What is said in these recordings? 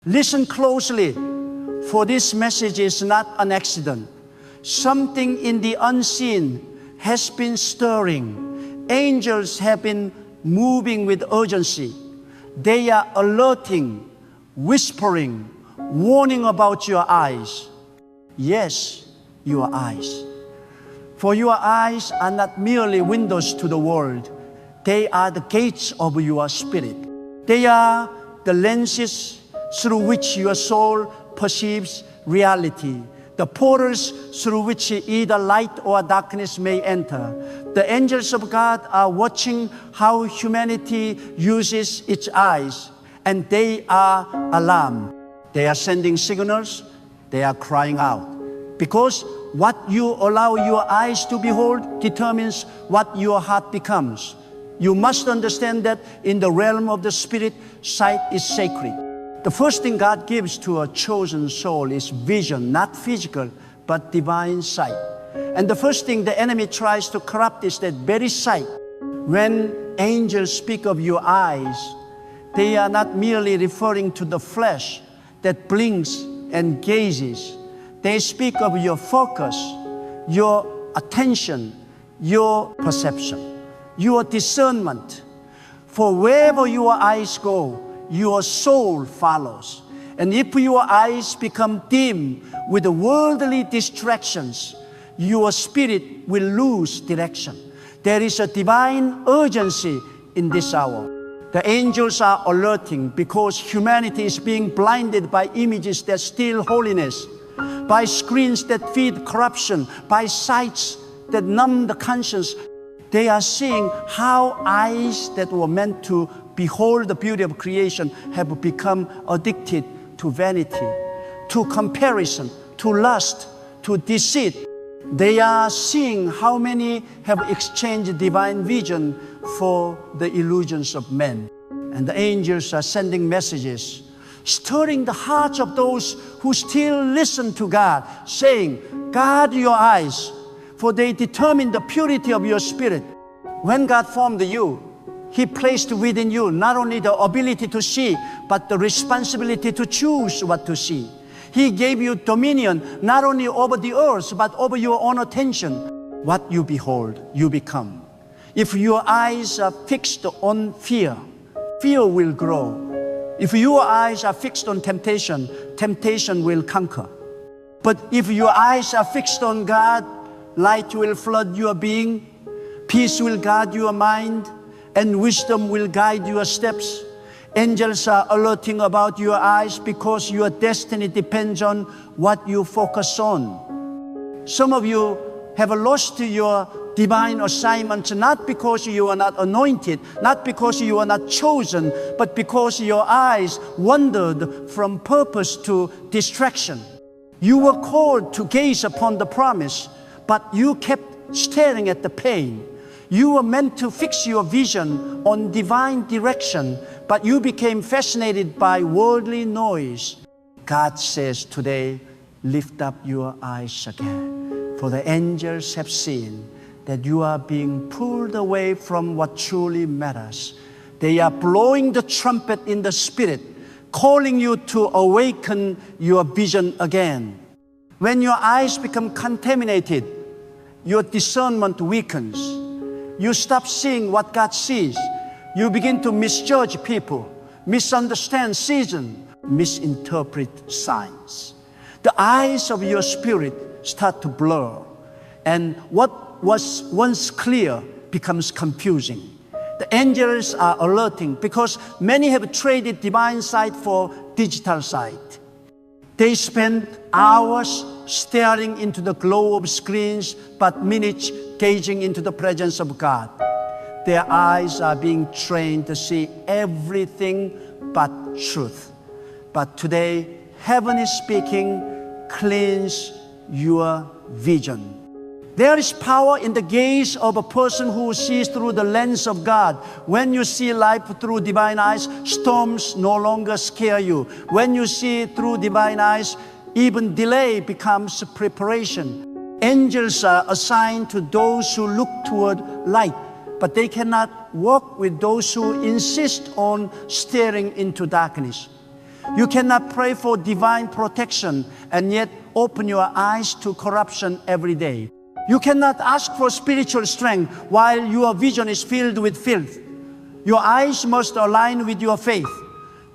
Listen closely, for this message is not an accident. Something in the unseen has been stirring. Angels have been moving with urgency. They are alerting, whispering, warning about your eyes. Yes, your eyes. For your eyes are not merely windows to the world. They are the gates of your spirit. They are the lenses through which your soul perceives reality, the portals through which either light or darkness may enter. The angels of God are watching how humanity uses its eyes, and they are alarmed. They are sending signals, they are crying out. Because what you allow your eyes to behold determines what your heart becomes. You must understand that in the realm of the spirit, sight is sacred. The first thing God gives to a chosen soul is vision, not physical, but divine sight. And the first thing the enemy tries to corrupt is that very sight. When angels speak of your eyes, they are not merely referring to the flesh that blinks and gazes. They speak of your focus, your attention, your perception, your discernment. For wherever your eyes go, your soul follows. And if your eyes become dim with worldly distractions, your spirit will lose direction. There is a divine urgency in this hour. The angels are alerting because humanity is being blinded by images that steal holiness, by screens that feed corruption, by sights that numb the conscience. They are seeing how eyes that were meant to behold the beauty of creation have become addicted to vanity, to comparison, to lust, to deceit. They are seeing how many have exchanged divine vision for the illusions of men. And the angels are sending messages, stirring the hearts of those who still listen to God, saying, guard your eyes, for they determine the purity of your spirit. When God formed you, He placed within you not only the ability to see, but the responsibility to choose what to see. He gave you dominion not only over the earth, but over your own attention. What you behold, you become. If your eyes are fixed on fear, fear will grow. If your eyes are fixed on temptation, temptation will conquer. But if your eyes are fixed on God, light will flood your being, peace will guard your mind, and wisdom will guide your steps. Angels are alerting about your eyes because your destiny depends on what you focus on. Some of you have lost your divine assignments not because you are not anointed, not because you are not chosen, but because your eyes wandered from purpose to distraction. You were called to gaze upon the promise, but you kept staring at the pain. You were meant to fix your vision on divine direction, but you became fascinated by worldly noise. God says today, lift up your eyes again, for the angels have seen that you are being pulled away from what truly matters. They are blowing the trumpet in the spirit, calling you to awaken your vision again. When your eyes become contaminated, your discernment weakens. You stop seeing what God sees. You begin to misjudge people, misunderstand seasons, misinterpret signs. The eyes of your spirit start to blur, and what was once clear becomes confusing. The angels are alerting because many have traded divine sight for digital sight. They spend hours staring into the glow of screens, but minutes gazing into the presence of God. Their eyes are being trained to see everything but truth. But today, heaven is speaking, cleanse your vision. There is power in the gaze of a person who sees through the lens of God. When you see life through divine eyes, storms no longer scare you. When you see through divine eyes, even delay becomes preparation. Angels are assigned to those who look toward light, but they cannot walk with those who insist on staring into darkness. You cannot pray for divine protection and yet open your eyes to corruption every day. You cannot ask for spiritual strength while your vision is filled with filth. Your eyes must align with your faith.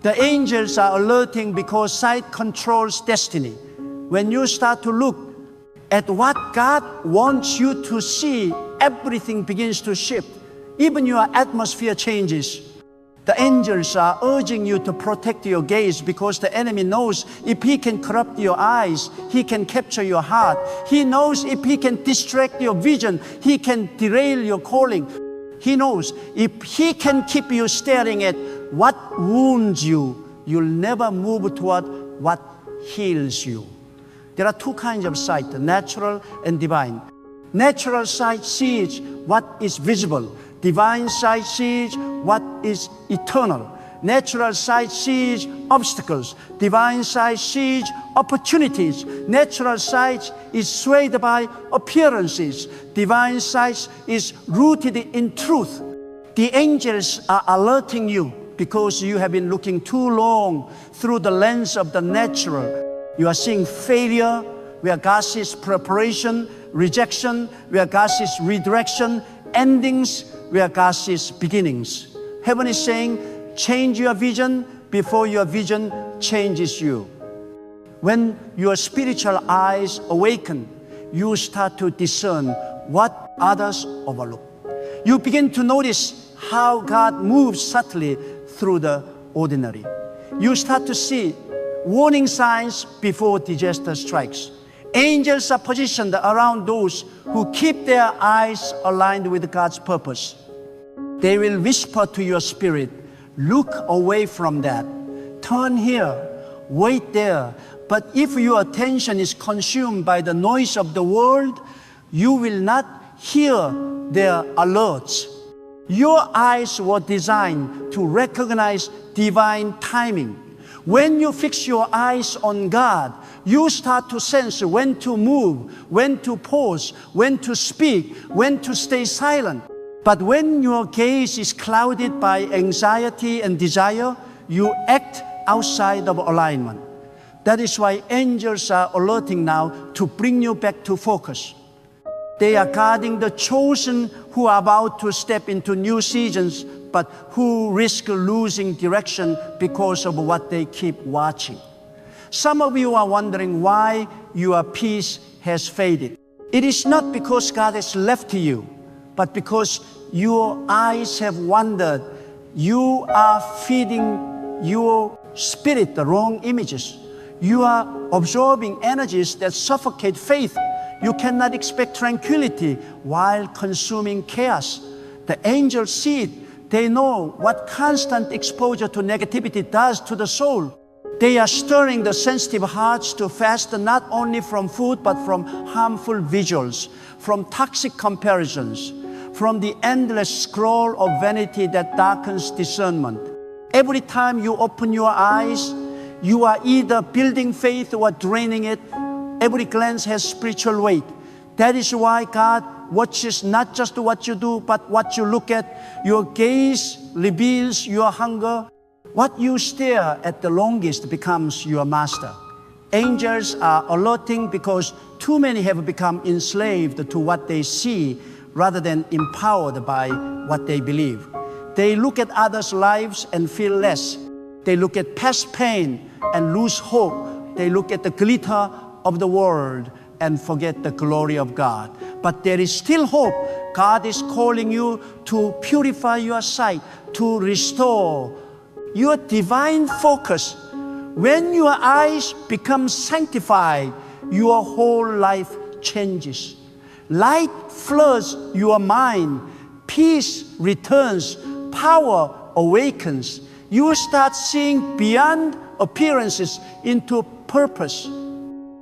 The angels are alerting because sight controls destiny. When you start to look at what God wants you to see, everything begins to shift. Even your atmosphere changes. The angels are urging you to protect your gaze because the enemy knows if he can corrupt your eyes, he can capture your heart. He knows if he can distract your vision, he can derail your calling. He knows if he can keep you staring at what wounds you, you'll never move toward what heals you. There are two kinds of sight, natural and divine. Natural sight sees what is visible. Divine sight sees what is eternal. Natural sight sees obstacles. Divine sight sees opportunities. Natural sight is swayed by appearances. Divine sight is rooted in truth. The angels are alerting you because you have been looking too long through the lens of the natural. You are seeing failure where God sees preparation, rejection where God sees redirection, endings where God sees beginnings. Heaven is saying, change your vision before your vision changes you. When your spiritual eyes awaken, you start to discern what others overlook. You begin to notice how God moves subtly through the ordinary. You start to see warning signs before disaster strikes. Angels are positioned around those who keep their eyes aligned with God's purpose. They will whisper to your spirit, look away from that. Turn here, wait there. But if your attention is consumed by the noise of the world, you will not hear their alerts. Your eyes were designed to recognize divine timing. When you fix your eyes on God, you start to sense when to move, when to pause, when to speak, when to stay silent. But when your gaze is clouded by anxiety and desire, you act outside of alignment. That is why angels are alerting now to bring you back to focus. They are guarding the chosen who are about to step into new seasons, but who risk losing direction because of what they keep watching. Some of you are wondering why your peace has faded. It is not because God has left you, but because your eyes have wandered. You are feeding your spirit the wrong images. You are absorbing energies that suffocate faith. You cannot expect tranquility while consuming chaos. The angels see it. They know what constant exposure to negativity does to the soul. They are stirring the sensitive hearts to fast not only from food but from harmful visuals, from toxic comparisons, from the endless scroll of vanity that darkens discernment. Every time you open your eyes, you are either building faith or draining it. Every glance has spiritual weight. That is why God watches not just what you do, but what you look at. Your gaze reveals your hunger. What you stare at the longest becomes your master. Angels are alerting because too many have become enslaved to what they see rather than empowered by what they believe. They look at others' lives and feel less. They look at past pain and lose hope. They look at the glitter of the world and forget the glory of God. But there is still hope. God is calling you to purify your sight, to restore your divine focus. When your eyes become sanctified, your whole life changes. Light floods your mind. Peace returns. Power awakens. You start seeing beyond appearances into purpose.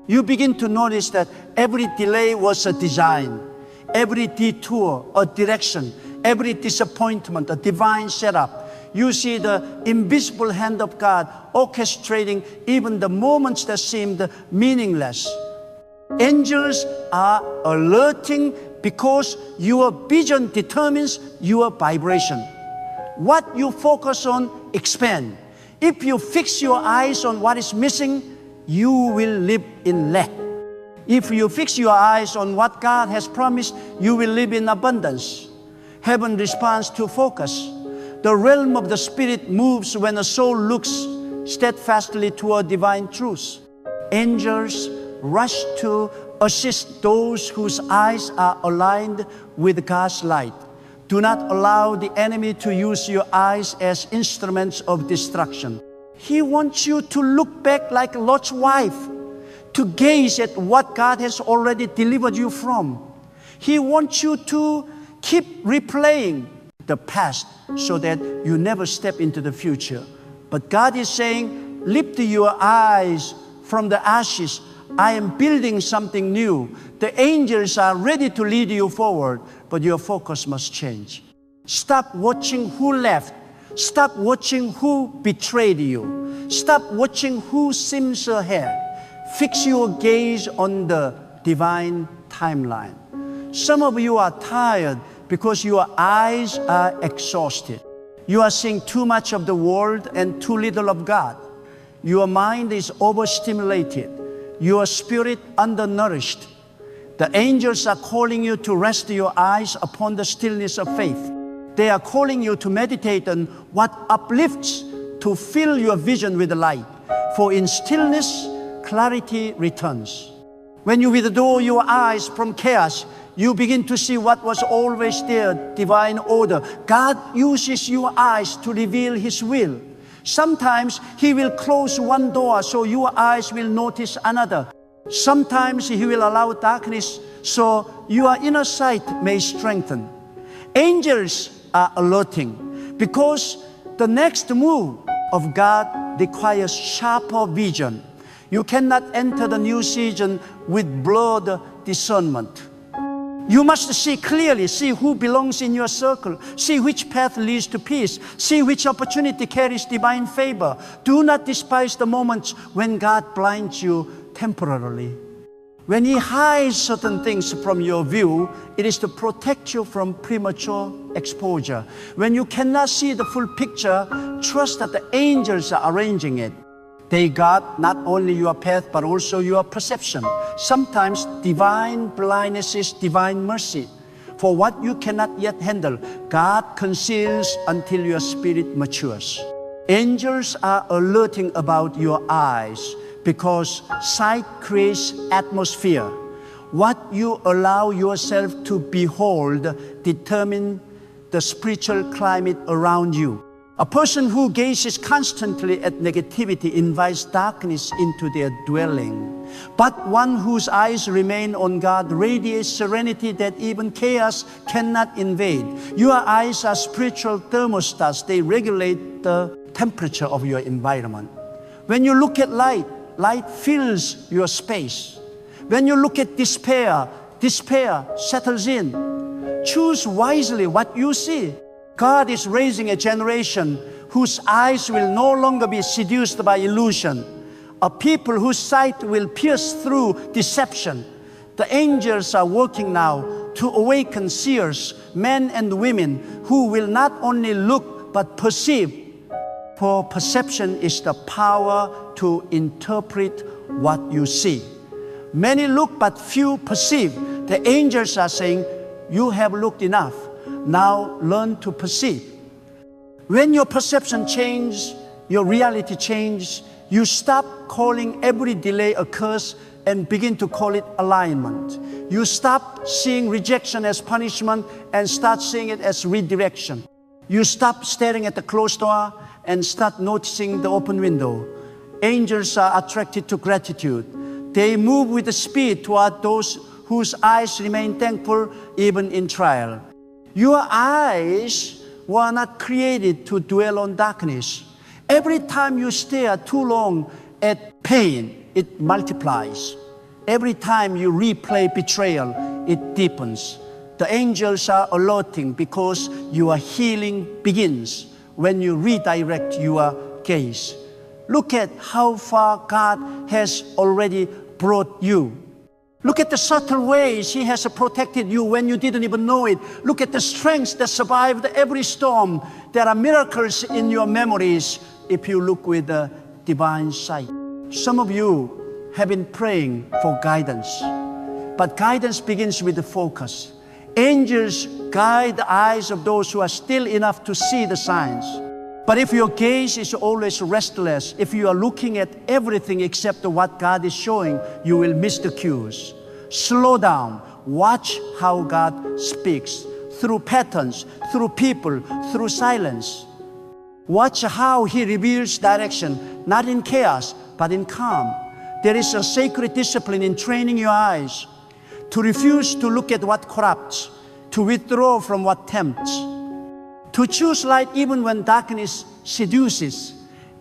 You begin to notice that every delay was a design, every detour a direction, every disappointment a divine setup. You see the invisible hand of God orchestrating even the moments that seemed meaningless. Angels are alerting because your vision determines your vibration. What you focus on expands. If you fix your eyes on what is missing, you will live in lack. If you fix your eyes on what God has promised, you will live in abundance. Heaven responds to focus. The realm of the Spirit moves when a soul looks steadfastly toward divine truth. Angels rush to assist those whose eyes are aligned with God's light. Do not allow the enemy to use your eyes as instruments of destruction. He wants you to look back like Lot's wife, to gaze at what God has already delivered you from. He wants you to keep replaying the past so that you never step into the future. But God is saying, lift your eyes from the ashes. I am building something new. The angels are ready to lead you forward, but your focus must change. Stop watching who left. Stop watching who betrayed you. Stop watching who seems ahead. Fix your gaze on the divine timeline. Some of you are tired because your eyes are exhausted. You are seeing too much of the world and too little of God. Your mind is overstimulated. Your spirit undernourished. The angels are calling you to rest your eyes upon the stillness of faith. They are calling you to meditate on what uplifts, to fill your vision with light. For in stillness, clarity returns. When you withdraw your eyes from chaos, you begin to see what was always there, divine order. God uses your eyes to reveal His will. Sometimes He will close one door so your eyes will notice another. Sometimes He will allow darkness so your inner sight may strengthen. Angels are alerting because the next move of God requires sharper vision. You cannot enter the new season with blurred discernment. You must see clearly, see who belongs in your circle, see which path leads to peace, see which opportunity carries divine favor. Do not despise the moments when God blinds you temporarily. When He hides certain things from your view, it is to protect you from premature exposure. When you cannot see the full picture, trust that the angels are arranging it. They guard not only your path, but also your perception. Sometimes divine blindness is divine mercy. For what you cannot yet handle, God conceals until your spirit matures. Angels are alerting about your eyes because sight creates atmosphere. What you allow yourself to behold determines the spiritual climate around you. A person who gazes constantly at negativity invites darkness into their dwelling. But one whose eyes remain on God radiates serenity that even chaos cannot invade. Your eyes are spiritual thermostats. They regulate the temperature of your environment. When you look at light, light fills your space. When you look at despair, despair settles in. Choose wisely what you see. God is raising a generation whose eyes will no longer be seduced by illusion, a people whose sight will pierce through deception. The angels are working now to awaken seers, men and women, who will not only look but perceive. For perception is the power to interpret what you see. Many look but few perceive. The angels are saying, you have looked enough. Now learn to perceive. When your perception changes, your reality changes, you stop calling every delay a curse and begin to call it alignment. You stop seeing rejection as punishment and start seeing it as redirection. You stop staring at the closed door and start noticing the open window. Angels are attracted to gratitude. They move with speed toward those whose eyes remain thankful even in trial. Your eyes were not created to dwell on darkness. Every time you stare too long at pain, it multiplies. Every time you replay betrayal, it deepens. The angels are alerting because your healing begins when you redirect your gaze. Look at how far God has already brought you. Look at the subtle ways He has protected you when you didn't even know it. Look at the strengths that survived every storm. There are miracles in your memories. if you look with the divine sight. Some of you have been praying for guidance, but guidance begins with the focus. Angels guide the eyes of those who are still enough to see the signs. But if your gaze is always restless, if you are looking at everything except what God is showing, you will miss the cues. Slow down. Watch how God speaks through patterns, through people, through silence. Watch how He reveals direction, not in chaos, but in calm. There is a sacred discipline in training your eyes to refuse to look at what corrupts, to withdraw from what tempts, to choose light even when darkness seduces.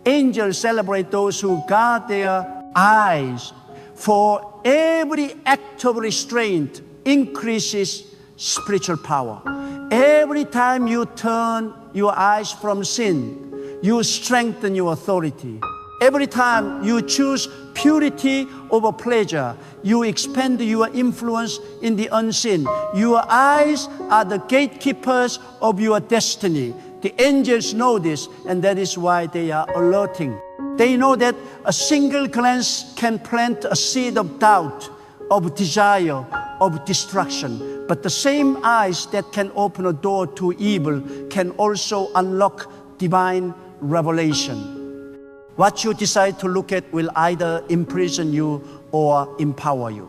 Angels celebrate those who guard their eyes, for every act of restraint increases spiritual power. Every time you turn your eyes from sin, you strengthen your authority. Every time you choose purity over pleasure, you expand your influence in the unseen. Your eyes are the gatekeepers of your destiny. The angels know this, and that is why they are alerting. They know that a single glance can plant a seed of doubt, of desire, of destruction. But the same eyes that can open a door to evil can also unlock divine revelation. What you decide to look at will either imprison you or empower you.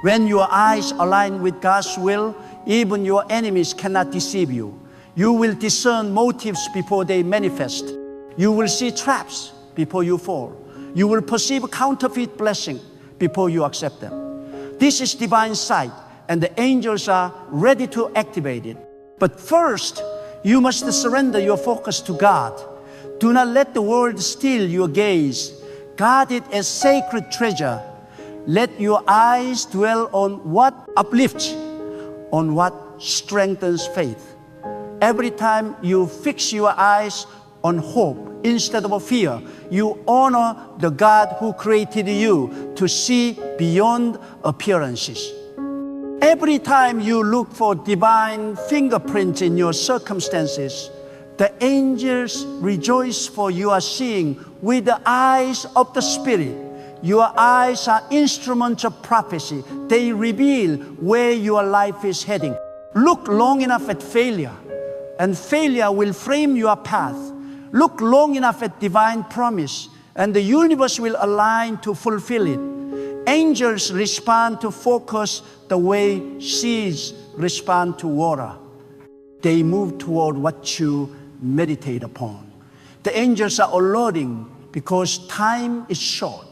When your eyes align with God's will, even your enemies cannot deceive you. You will discern motives before they manifest. You will see traps before you fall. You will perceive counterfeit blessing before you accept them. This is divine sight, and the angels are ready to activate it. But first, you must surrender your focus to God. Do not let the world steal your gaze. Guard it as sacred treasure. Let your eyes dwell on what uplifts, on what strengthens faith. Every time you fix your eyes on hope instead of fear, you honor the God who created you to see beyond appearances. Every time you look for divine fingerprints in your circumstances, the angels rejoice, for you are seeing with the eyes of the Spirit. Your eyes are instruments of prophecy. They reveal where your life is heading. Look long enough at failure, and failure will frame your path. Look long enough at divine promise, and the universe will align to fulfill it. Angels respond to focus the way seeds respond to water. They move toward what you meditate upon. The angels are alerting because time is short.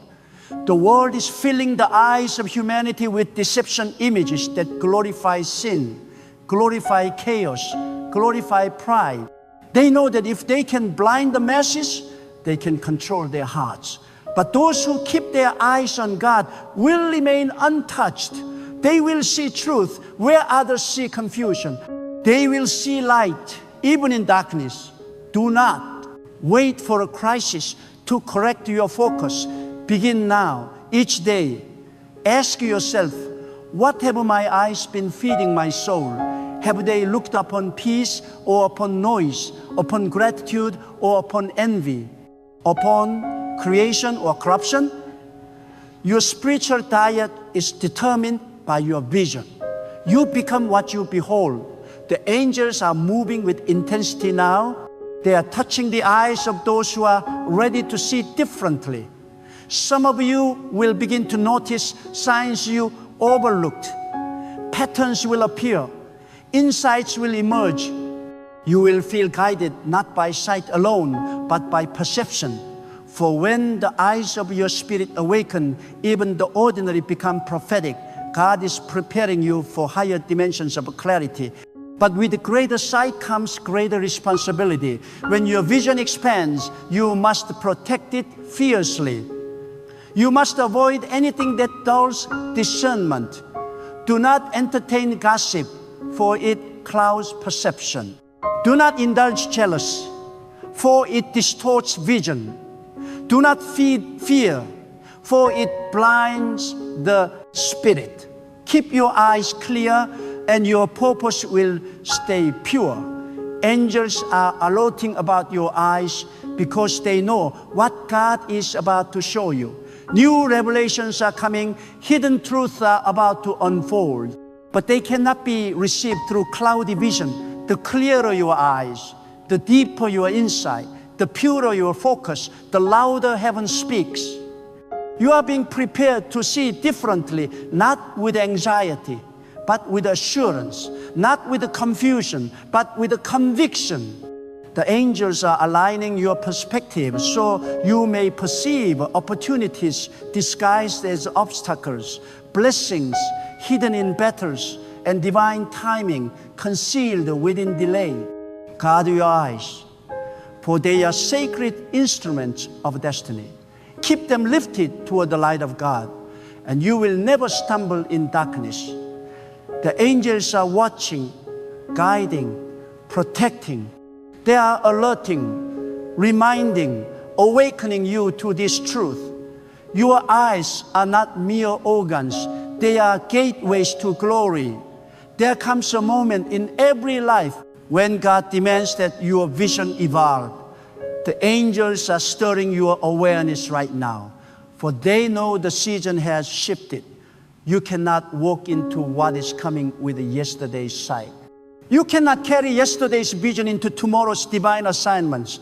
The world is filling the eyes of humanity with deception images that glorify sin, glorify chaos, glorify pride. They know that if they can blind the masses, they can control their hearts. But those who keep their eyes on God will remain untouched. They will see truth where others see confusion. They will see light even in darkness. Do not wait for a crisis to correct your focus. Begin now, each day. Ask yourself, what have my eyes been feeding my soul? Have they looked upon peace or upon noise, upon gratitude or upon envy, upon creation or corruption? Your spiritual diet is determined by your vision. You become what you behold. The angels are moving with intensity now. They are touching the eyes of those who are ready to see differently. Some of you will begin to notice signs you overlooked. Patterns will appear. Insights will emerge. You will feel guided not by sight alone, but by perception. For when the eyes of your spirit awaken, even the ordinary become prophetic. God is preparing you for higher dimensions of clarity. But with greater sight comes greater responsibility. When your vision expands, you must protect it fiercely. You must avoid anything that dulls discernment. Do not entertain gossip, for it clouds perception. Do not indulge jealousy, for it distorts vision. Do not feed fear, for it blinds the spirit. Keep your eyes clear, and your purpose will stay pure. Angels are alerting about your eyes because they know what God is about to show you. New revelations are coming, hidden truths are about to unfold. But they cannot be received through cloudy vision. The clearer your eyes, the deeper your insight, the purer your focus, the louder heaven speaks. You are being prepared to see differently, not with anxiety, but with assurance, not with confusion, but with conviction. The angels are aligning your perspective so you may perceive opportunities disguised as obstacles, blessings hidden in battles, and divine timing concealed within delay. Guard your eyes, for they are sacred instruments of destiny. Keep them lifted toward the light of God, and you will never stumble in darkness. The angels are watching, guiding, protecting. They are alerting, reminding, awakening you to this truth. Your eyes are not mere organs. They are gateways to glory. There comes a moment in every life when God demands that your vision evolve. The angels are stirring your awareness right now, for they know the season has shifted. You cannot walk into what is coming with yesterday's sight. You cannot carry yesterday's vision into tomorrow's divine assignments.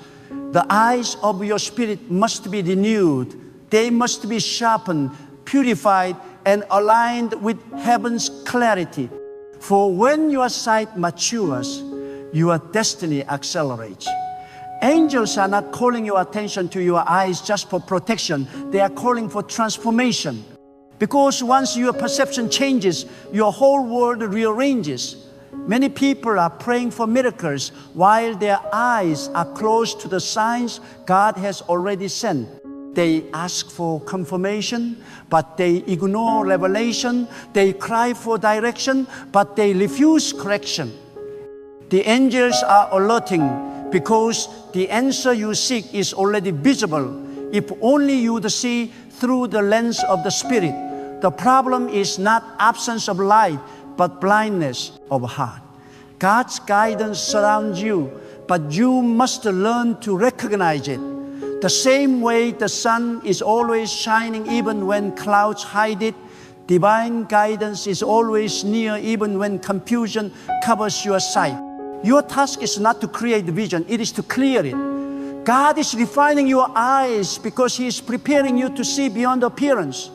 The eyes of your spirit must be renewed. They must be sharpened, purified, and aligned with heaven's clarity. For when your sight matures, your destiny accelerates. Angels are not calling your attention to your eyes just for protection. They are calling for transformation. Because once your perception changes, your whole world rearranges. Many people are praying for miracles while their eyes are closed to the signs God has already sent. They ask for confirmation, but they ignore revelation. They cry for direction, but they refuse correction. The angels are alerting because the answer you seek is already visible. If only you would see through the lens of the Spirit. The problem is not absence of light, but blindness of heart. God's guidance surrounds you, but you must learn to recognize it. The same way the sun is always shining even when clouds hide it, divine guidance is always near even when confusion covers your sight. Your task is not to create the vision, it is to clear it. God is refining your eyes because He is preparing you to see beyond appearance.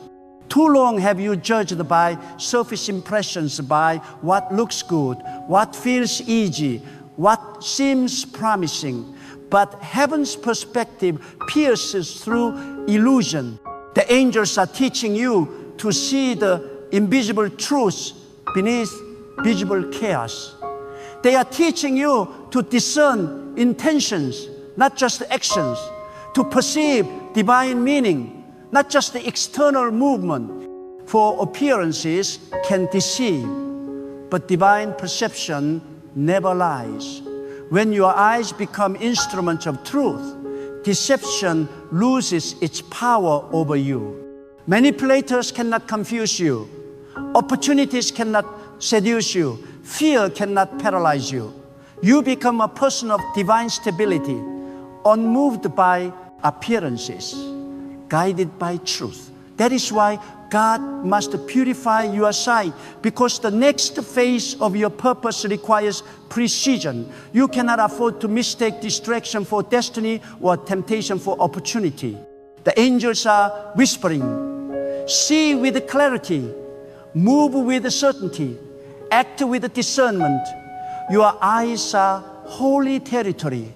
Too long have you judged by surface impressions, by what looks good, what feels easy, what seems promising. But heaven's perspective pierces through illusion. The angels are teaching you to see the invisible truths beneath visible chaos. They are teaching you to discern intentions, not just actions, to perceive divine meaning, not just the external movement. For appearances can deceive, but divine perception never lies. When your eyes become instruments of truth, deception loses its power over you. Manipulators cannot confuse you. Opportunities cannot seduce you. Fear cannot paralyze you. You become a person of divine stability, unmoved by appearances, guided by truth. That is why God must purify your sight, because the next phase of your purpose requires precision. You cannot afford to mistake distraction for destiny or temptation for opportunity. The angels are whispering, see with clarity, move with certainty, act with discernment. Your eyes are holy territory.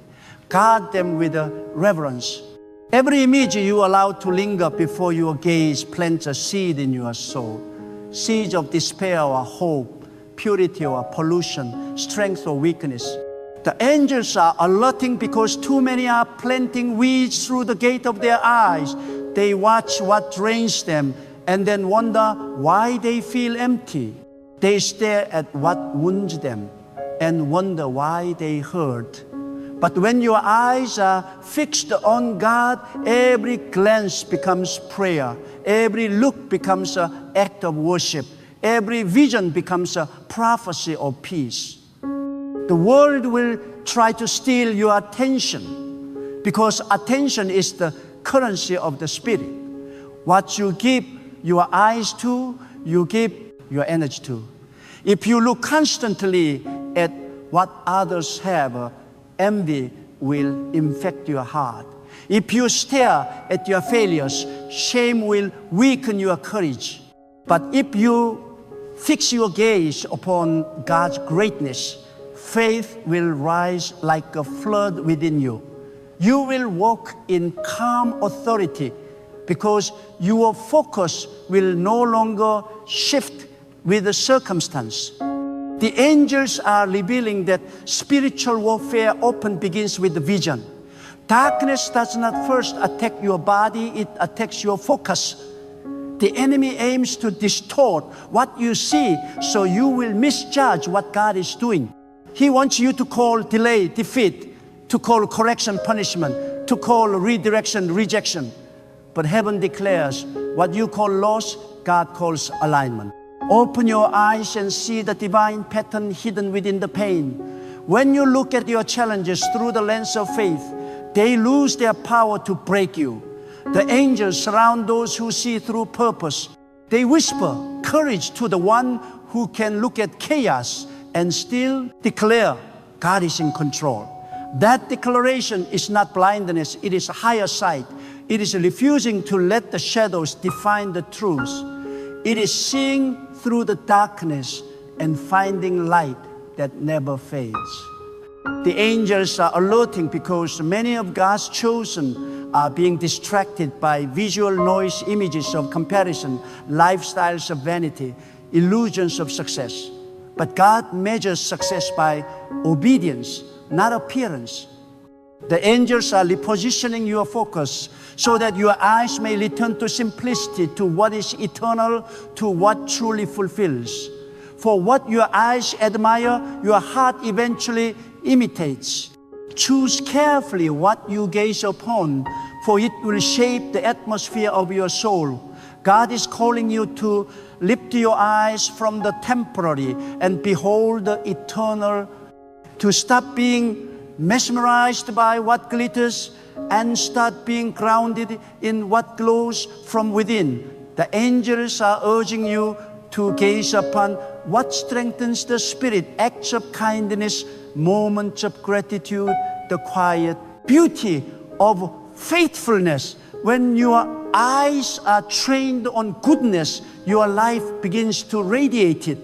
Guard them with reverence. Every image you allow to linger before your gaze plants a seed in your soul. Seeds of despair or hope, purity or pollution, strength or weakness. The angels are alerting because too many are planting weeds through the gate of their eyes. They watch what drains them and then wonder why they feel empty. They stare at what wounds them and wonder why they hurt. But when your eyes are fixed on God, every glance becomes prayer. Every look becomes an act of worship. Every vision becomes a prophecy of peace. The world will try to steal your attention, because attention is the currency of the Spirit. What you give your eyes to, you give your energy to. If you look constantly at what others have, envy will infect your heart. If you stare at your failures, shame will weaken your courage. But if you fix your gaze upon God's greatness, faith will rise like a flood within you. You will walk in calm authority because your focus will no longer shift with the circumstance. The angels are revealing that spiritual warfare often begins with the vision. Darkness does not first attack your body, it attacks your focus. The enemy aims to distort what you see so you will misjudge what God is doing. He wants you to call delay defeat, to call correction punishment, to call redirection rejection. But heaven declares what you call loss, God calls alignment. Open your eyes and see the divine pattern hidden within the pain. When you look at your challenges through the lens of faith, they lose their power to break you. The angels surround those who see through purpose. They whisper courage to the one who can look at chaos and still declare God is in control. That declaration is not blindness, it is higher sight. It is refusing to let the shadows define the truth. It is seeing through the darkness and finding light that never fades. The angels are alerting because many of God's chosen are being distracted by visual noise, images of comparison, lifestyles of vanity, illusions of success. But God measures success by obedience, not appearance. The angels are repositioning your focus so that your eyes may return to simplicity, to what is eternal, to what truly fulfills. For what your eyes admire, your heart eventually imitates. Choose carefully what you gaze upon, for it will shape the atmosphere of your soul. God is calling you to lift your eyes from the temporary and behold the eternal, to stop being mesmerized by what glitters and start being grounded in what glows from within. The angels are urging you to gaze upon what strengthens the spirit, acts of kindness, moments of gratitude, the quiet beauty of faithfulness. When your eyes are trained on goodness, your life begins to radiate it.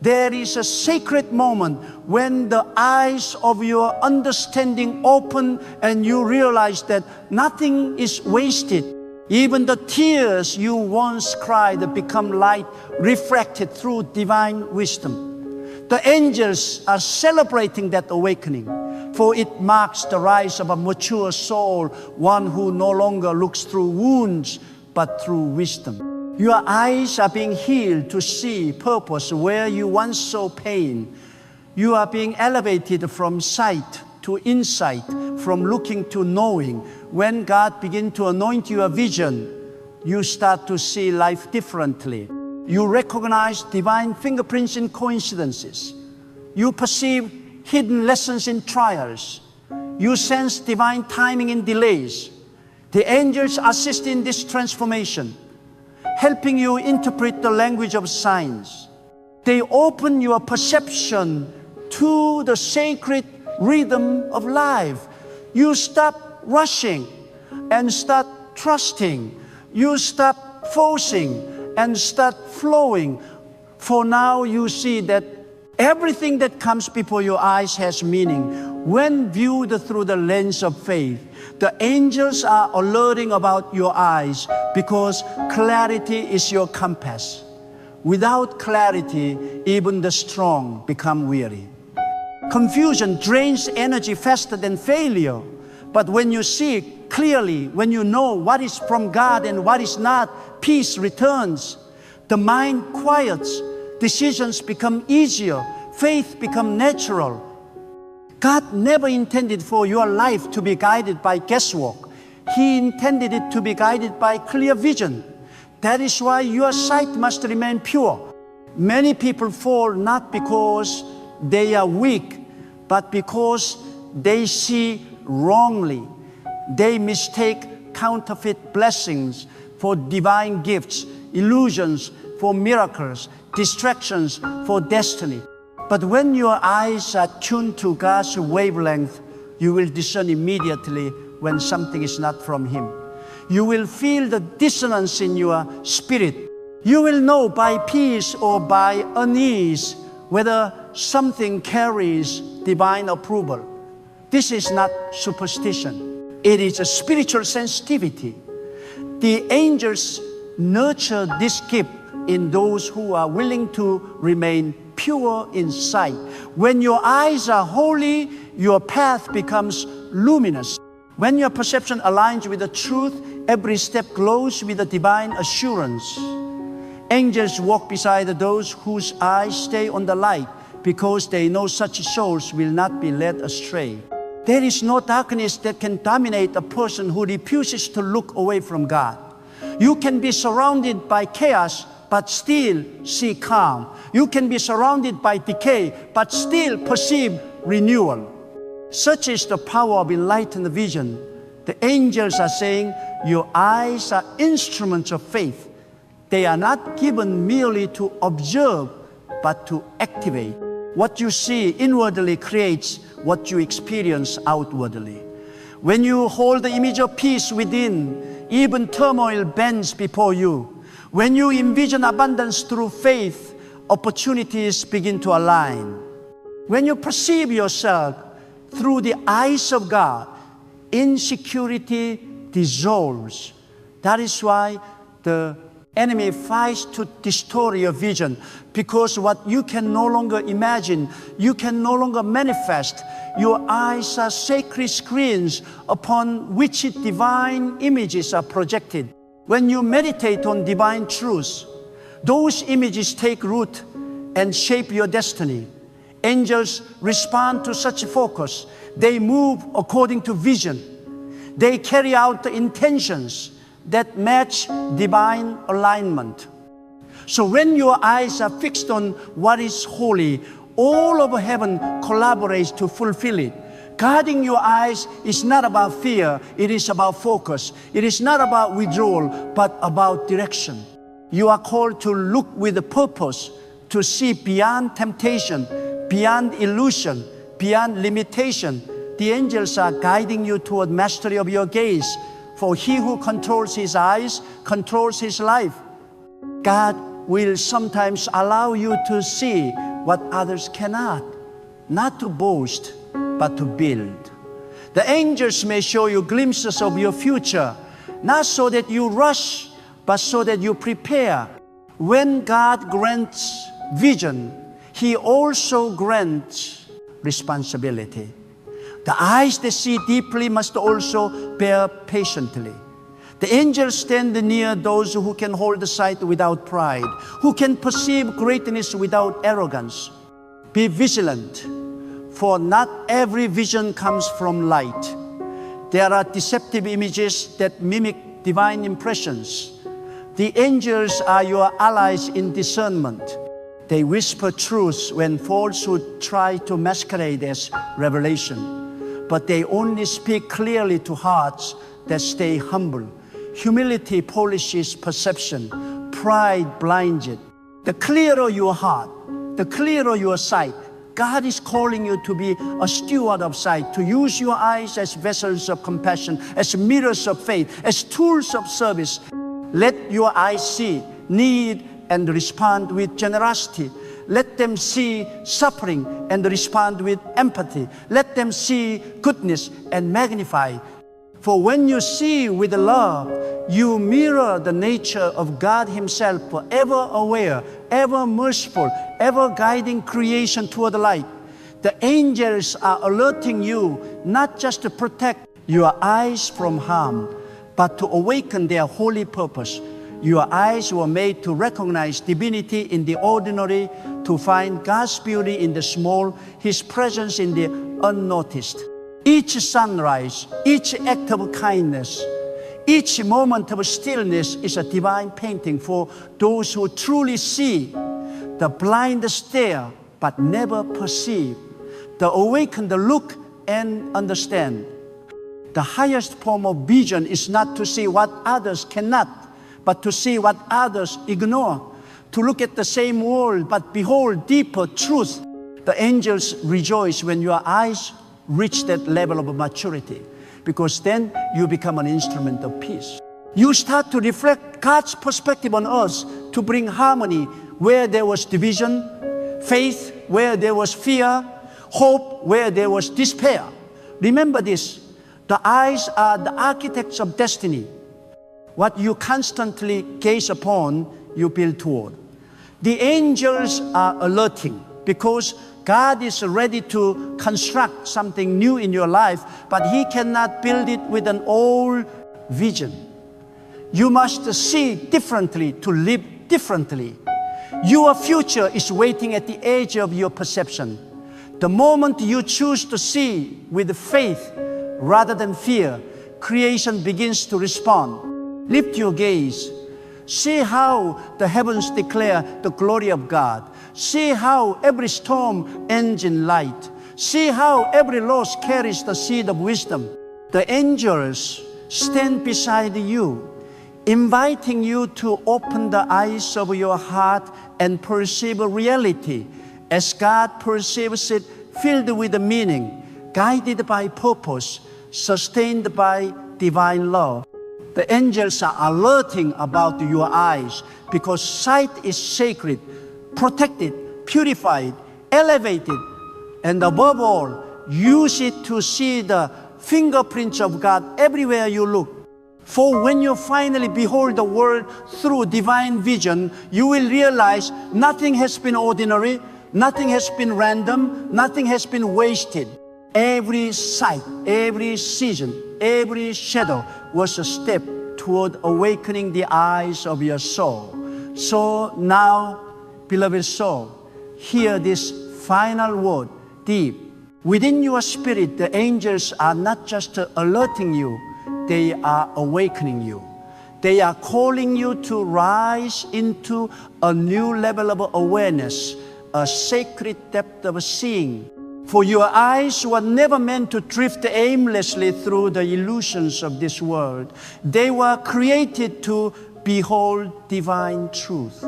There is a sacred moment when the eyes of your understanding open and you realize that nothing is wasted. Even the tears you once cried become light refracted through divine wisdom. The angels are celebrating that awakening, for it marks the rise of a mature soul, one who no longer looks through wounds but through wisdom. Your eyes are being healed to see purpose where you once saw pain. You are being elevated from sight to insight, from looking to knowing. When God begins to anoint your vision, you start to see life differently. You recognize divine fingerprints in coincidences. You perceive hidden lessons in trials. You sense divine timing in delays. The angels assist in this transformation, helping you interpret the language of signs. They open your perception to the sacred rhythm of life. You stop rushing and start trusting. You stop forcing and start flowing. For now you see that everything that comes before your eyes has meaning. When viewed through the lens of faith, the angels are alerting about your eyes because clarity is your compass. Without clarity, even the strong become weary. Confusion drains energy faster than failure. But when you see clearly, when you know what is from God and what is not, peace returns. The mind quiets. Decisions become easier. Faith becomes natural. God never intended for your life to be guided by guesswork. He intended it to be guided by clear vision. That is why your sight must remain pure. Many people fall not because they are weak, but because they see wrongly. They mistake counterfeit blessings for divine gifts, illusions for miracles, distractions for destiny. But when your eyes are tuned to God's wavelength, you will discern immediately when something is not from Him. You will feel the dissonance in your spirit. You will know by peace or by unease whether something carries divine approval. This is not superstition. It is a spiritual sensitivity. The angels nurture this gift in those who are willing to remain pure in sight. When your eyes are holy, your path becomes luminous. When your perception aligns with the truth, every step glows with a divine assurance. Angels walk beside those whose eyes stay on the light because they know such souls will not be led astray. There is no darkness that can dominate a person who refuses to look away from God. You can be surrounded by chaos, but still see calm. You can be surrounded by decay, but still perceive renewal. Such is the power of enlightened vision. The angels are saying, your eyes are instruments of faith. They are not given merely to observe, but to activate. What you see inwardly creates what you experience outwardly. When you hold the image of peace within, even turmoil bends before you. When you envision abundance through faith, opportunities begin to align. When you perceive yourself through the eyes of God, insecurity dissolves. That is why the enemy fights to destroy your vision, because what you can no longer imagine, you can no longer manifest. Your eyes are sacred screens upon which divine images are projected. When you meditate on divine truths, those images take root and shape your destiny. Angels respond to such focus. They move according to vision. They carry out the intentions that match divine alignment. So when your eyes are fixed on what is holy, all of heaven collaborates to fulfill it. Guarding your eyes is not about fear, it is about focus. It is not about withdrawal, but about direction. You are called to look with a purpose, to see beyond temptation, beyond illusion, beyond limitation. The angels are guiding you toward mastery of your gaze, for he who controls his eyes controls his life. God will sometimes allow you to see what others cannot, not to boast, but to build. The angels may show you glimpses of your future, not so that you rush, but so that you prepare. When God grants vision, He also grants responsibility. The eyes that see deeply must also bear patiently. The angels stand near those who can hold the sight without pride, who can perceive greatness without arrogance. Be vigilant, for not every vision comes from light. There are deceptive images that mimic divine impressions. The angels are your allies in discernment. They whisper truths when falsehood try to masquerade as revelation. But they only speak clearly to hearts that stay humble. Humility polishes perception. Pride blinds it. The clearer your heart, the clearer your sight. God is calling you to be a steward of sight, to use your eyes as vessels of compassion, as mirrors of faith, as tools of service. Let your eyes see need and respond with generosity. Let them see suffering and respond with empathy. Let them see goodness and magnify. For when you see with love, you mirror the nature of God Himself, forever aware, ever merciful, ever guiding creation toward the light. The angels are alerting you not just to protect your eyes from harm, but to awaken their holy purpose. Your eyes were made to recognize divinity in the ordinary, to find God's beauty in the small, His presence in the unnoticed. Each sunrise, each act of kindness, each moment of stillness is a divine painting for those who truly see. The blind stare but never perceive. the awakened look and understand. The highest form of vision is not to see what others cannot, but to see what others ignore. To look at the same world, but behold deeper truth. The angels rejoice when your eyes reach that level of maturity, because then you become an instrument of peace. You start to reflect God's perspective on us to bring harmony where there was division, faith where there was fear, hope where there was despair. Remember this, the eyes are the architects of destiny. What you constantly gaze upon, you build toward. The angels are alerting because God is ready to construct something new in your life, but He cannot build it with an old vision. You must see differently to live differently. Your future is waiting at the edge of your perception. The moment you choose to see with faith rather than fear, creation begins to respond. Lift your gaze. See how the heavens declare the glory of God. See how every storm ends in light. See how every loss carries the seed of wisdom. The angels stand beside you, inviting you to open the eyes of your heart and perceive reality as God perceives it, filled with meaning, guided by purpose, sustained by divine love. The angels are alerting about your eyes because sight is sacred, protected, purified, elevated, and above all, use it to see the fingerprints of God everywhere you look. For when you finally behold the world through divine vision, you will realize nothing has been ordinary, nothing has been random, nothing has been wasted. Every sight, every season, every shadow was a step toward awakening the eyes of your soul. So now, beloved soul, hear this final word deep. Within your spirit, the angels are not just alerting you, they are awakening you. They are calling you to rise into a new level of awareness, a sacred depth of seeing. For your eyes were never meant to drift aimlessly through the illusions of this world. They were created to behold divine truth.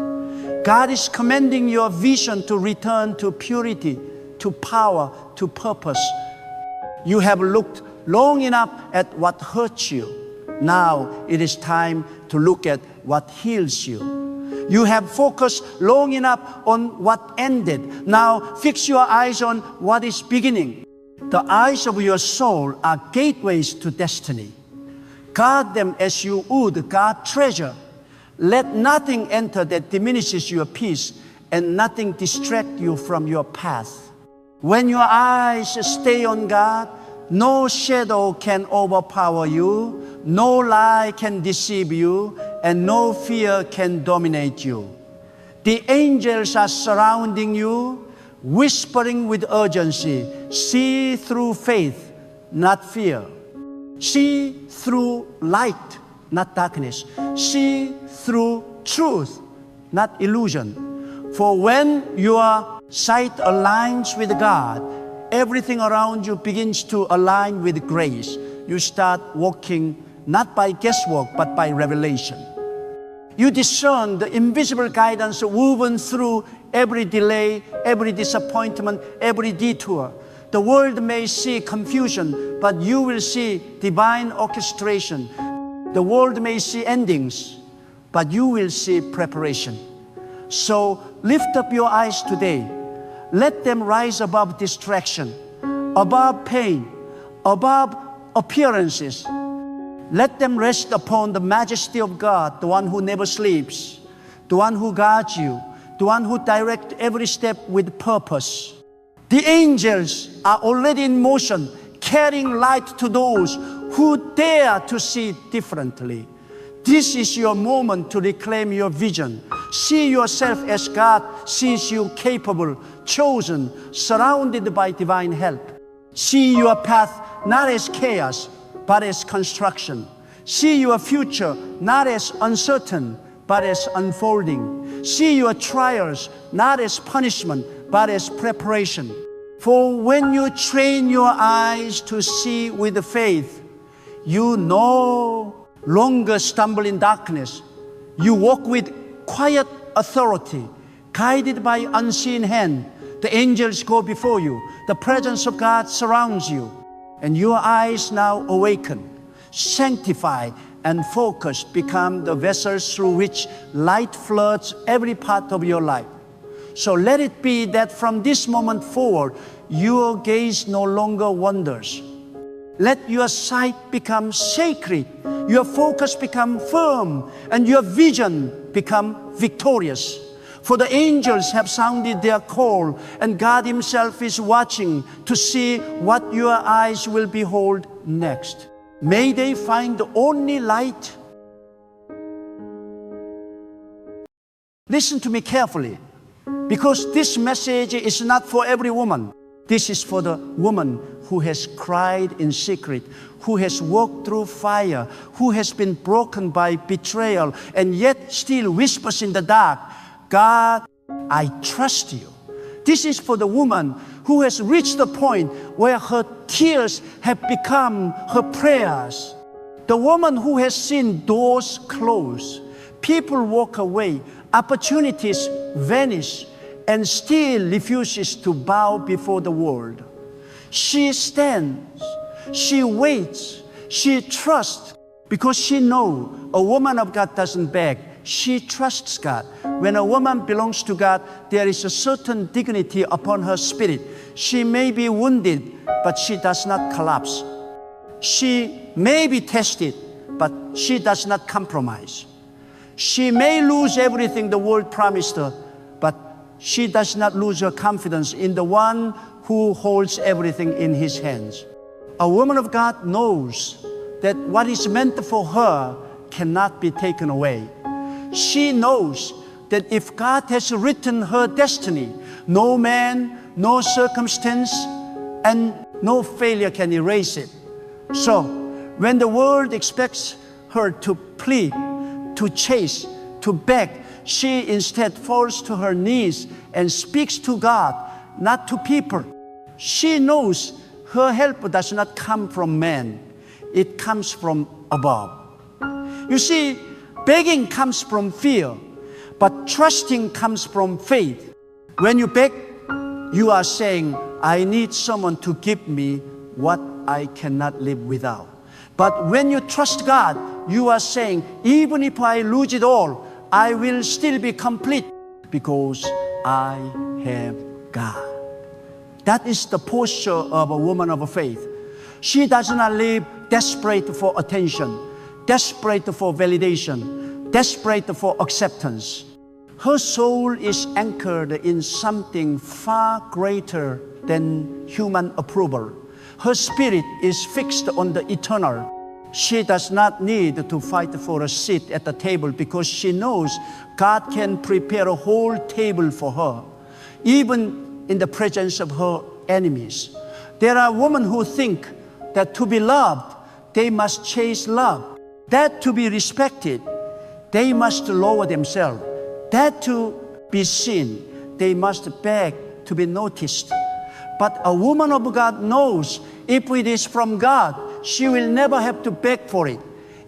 God is commanding your vision to return to purity, to power, to purpose. You have looked long enough at what hurts you. Now it is time to look at what heals you. You have focused long enough on what ended. Now fix your eyes on what is beginning. The eyes of your soul are gateways to destiny. Guard them as you would guard treasure. Let nothing enter that diminishes your peace, and nothing distract you from your path. When your eyes stay on God, no shadow can overpower you, no lie can deceive you, and no fear can dominate you. The angels are surrounding you, whispering with urgency. See through faith, not fear. See through light, not darkness. See through truth, not illusion. For when your sight aligns with God, everything around you begins to align with grace. You start walking not by guesswork, but by revelation. You discern the invisible guidance woven through every delay, every disappointment, every detour. The world may see confusion, but you will see divine orchestration. The world may see endings, but you will see preparation. So lift up your eyes today. Let them rise above distraction, above pain, above appearances. Let them rest upon the majesty of God, the one who never sleeps, the one who guides you, the one who directs every step with purpose. The angels are already in motion, carrying light to those who dare to see differently. This is your moment to reclaim your vision. See yourself as God sees you, capable, chosen, surrounded by divine help. See your path not as chaos, but as construction. See your future not as uncertain, but as unfolding. See your trials not as punishment, but as preparation. For when you train your eyes to see with faith, you no longer stumble in darkness. You walk with quiet authority, guided by unseen hand. The angels go before you. The presence of God surrounds you. And your eyes now awaken, sanctified, and focused become the vessels through which light floods every part of your life. So let it be that from this moment forward, your gaze no longer wanders. Let your sight become sacred, your focus become firm, and your vision become victorious. For the angels have sounded their call, and God Himself is watching to see what your eyes will behold next. May they find only light. Listen to me carefully, because this message is not for every woman. This is for the woman who has cried in secret, who has walked through fire, who has been broken by betrayal, and yet still whispers in the dark, God, I trust you. This is for the woman who has reached the point where her tears have become her prayers. The woman who has seen doors close, people walk away, opportunities vanish, and still refuses to bow before the world. She stands, she waits, she trusts, because she knows a woman of God doesn't beg. She trusts God. When a woman belongs to God, there is a certain dignity upon her spirit. She may be wounded, but she does not collapse. She may be tested, but she does not compromise. She may lose everything the world promised her, but she does not lose her confidence in the one who holds everything in His hands. A woman of God knows that what is meant for her cannot be taken away. She knows that if God has written her destiny, no man, no circumstance, and no failure can erase it. So, when the world expects her to plead, to chase, to beg, she instead falls to her knees and speaks to God, not to people. She knows her help does not come from man. It comes from above. You see, begging comes from fear, but trusting comes from faith. When you beg, you are saying, I need someone to give me what I cannot live without. But when you trust God, you are saying, even if I lose it all, I will still be complete because I have God. That is the posture of a woman of faith. She does not live desperate for attention, desperate for validation, desperate for acceptance. Her soul is anchored in something far greater than human approval. Her spirit is fixed on the eternal. She does not need to fight for a seat at the table because she knows God can prepare a whole table for her, even in the presence of her enemies. There are women who think that to be loved, they must chase love. That to be respected, they must lower themselves. That to be seen, they must beg to be noticed. But a woman of God knows if it is from God, she will never have to beg for it.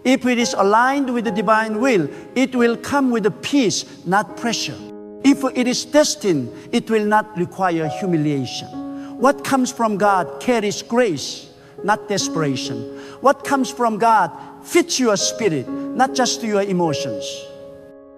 If it is aligned with the divine will, it will come with a peace, not pressure. If it is destined, it will not require humiliation. What comes from God carries grace, not desperation. What comes from God fits your spirit, not just your emotions.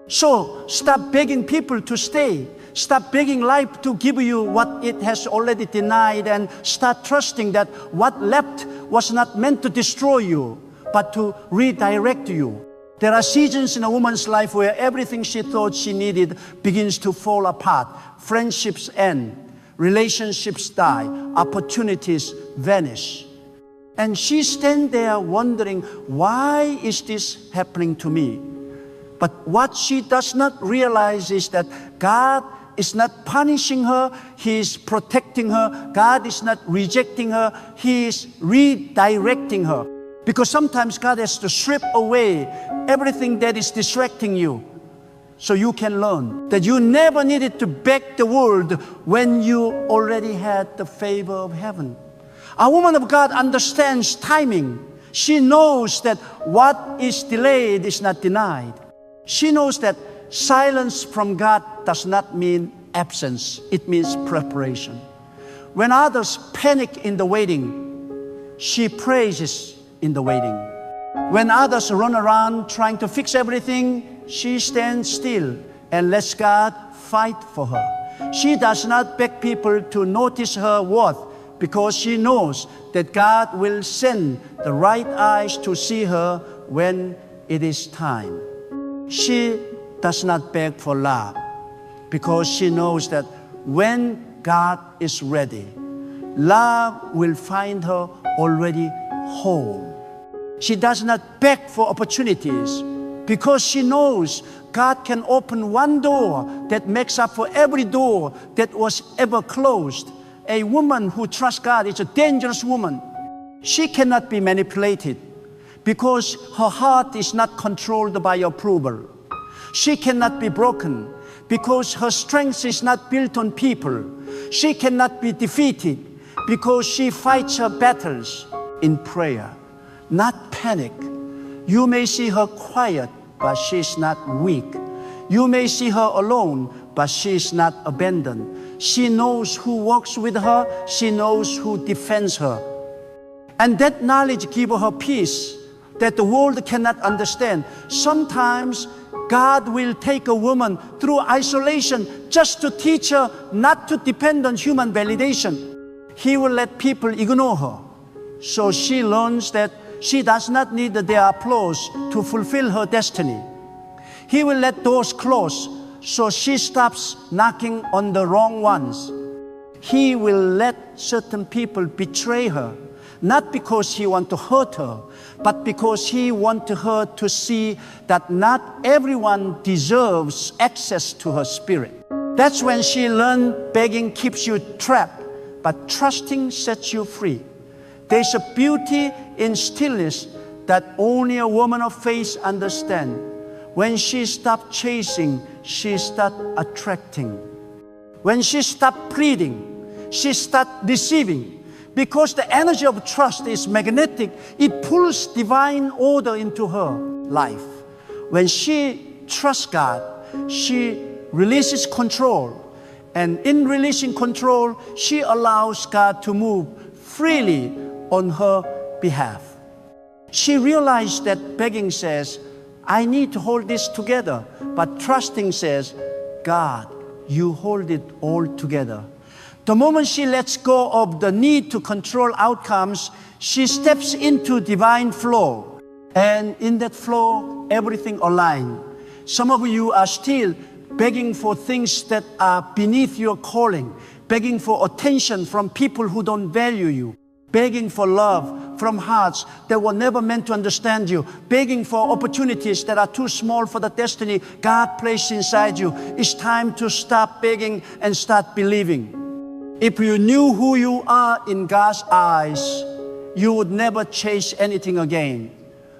So stop begging people to stay. Stop begging life to give you what it has already denied, and start trusting that what left was not meant to destroy you, but to redirect you. There are seasons in a woman's life where everything she thought she needed begins to fall apart. Friendships end, relationships die, opportunities vanish. And she stands there wondering, why is this happening to me? But what she does not realize is that God is not punishing her, He is protecting her. God is not rejecting her, He is redirecting her. Because sometimes God has to strip away everything that is distracting you so you can learn that you never needed to beg the world when you already had the favor of heaven. A woman of God understands timing. She knows that what is delayed is not denied. She knows that silence from God does not mean absence. It means preparation. When others panic in the waiting, she praises in the waiting. When others run around trying to fix everything, she stands still and lets God fight for her. She does not beg people to notice her worth because she knows that God will send the right eyes to see her when it is time. She does not beg for love because she knows that when God is ready, love will find her already home. She does not beg for opportunities because she knows God can open one door that makes up for every door that was ever closed. A woman who trusts God is a dangerous woman. She cannot be manipulated because her heart is not controlled by approval. She cannot be broken because her strength is not built on people. She cannot be defeated because she fights her battles in prayer, not panic. You may see her quiet, but she is not weak. You may see her alone, but she is not abandoned. She knows who walks with her. She knows who defends her. And that knowledge gives her peace that the world cannot understand. Sometimes God will take a woman through isolation just to teach her not to depend on human validation. He will let people ignore her, so she learns that she does not need their applause to fulfill her destiny. He will let doors close, so she stops knocking on the wrong ones. He will let certain people betray her, not because he wants to hurt her, but because he wants her to see that not everyone deserves access to her spirit. That's when she learns begging keeps you trapped, but trusting sets you free. There's a beauty in stillness that only a woman of faith understands. When she stops chasing, she starts attracting. When she stops pleading, she starts receiving. Because the energy of trust is magnetic, it pulls divine order into her life. When she trusts God, she releases control. And in releasing control, she allows God to move freely on her behalf. She realized that begging says, I need to hold this together. But trusting says, God, you hold it all together. The moment she lets go of the need to control outcomes, she steps into divine flow. And in that flow, everything aligns. Some of you are still begging for things that are beneath your calling, begging for attention from people who don't value you, begging for love from hearts that were never meant to understand you, begging for opportunities that are too small for the destiny God placed inside you. It's time to stop begging and start believing. If you knew who you are in God's eyes, you would never chase anything again.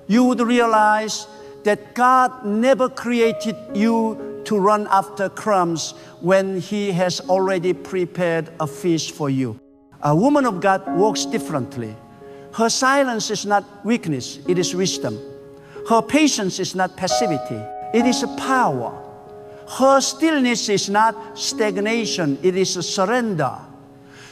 You would realize that God never created you to run after crumbs when He has already prepared a feast for you. A woman of God walks differently. Her silence is not weakness, it is wisdom. Her patience is not passivity, it is a power. Her stillness is not stagnation, it is a surrender.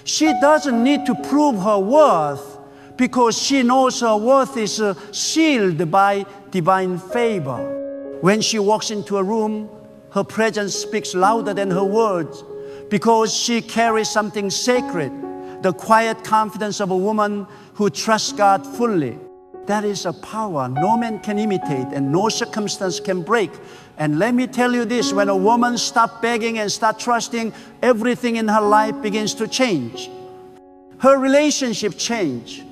She doesn't need to prove her worth because she knows her worth is sealed by divine favor. When she walks into a room, her presence speaks louder than her words because she carries something sacred, the quiet confidence of a woman who trusts God fully. That is a power no man can imitate and no circumstance can break. And let me tell you this, when a woman stops begging and starts trusting, everything in her life begins to change. Her relationship changes,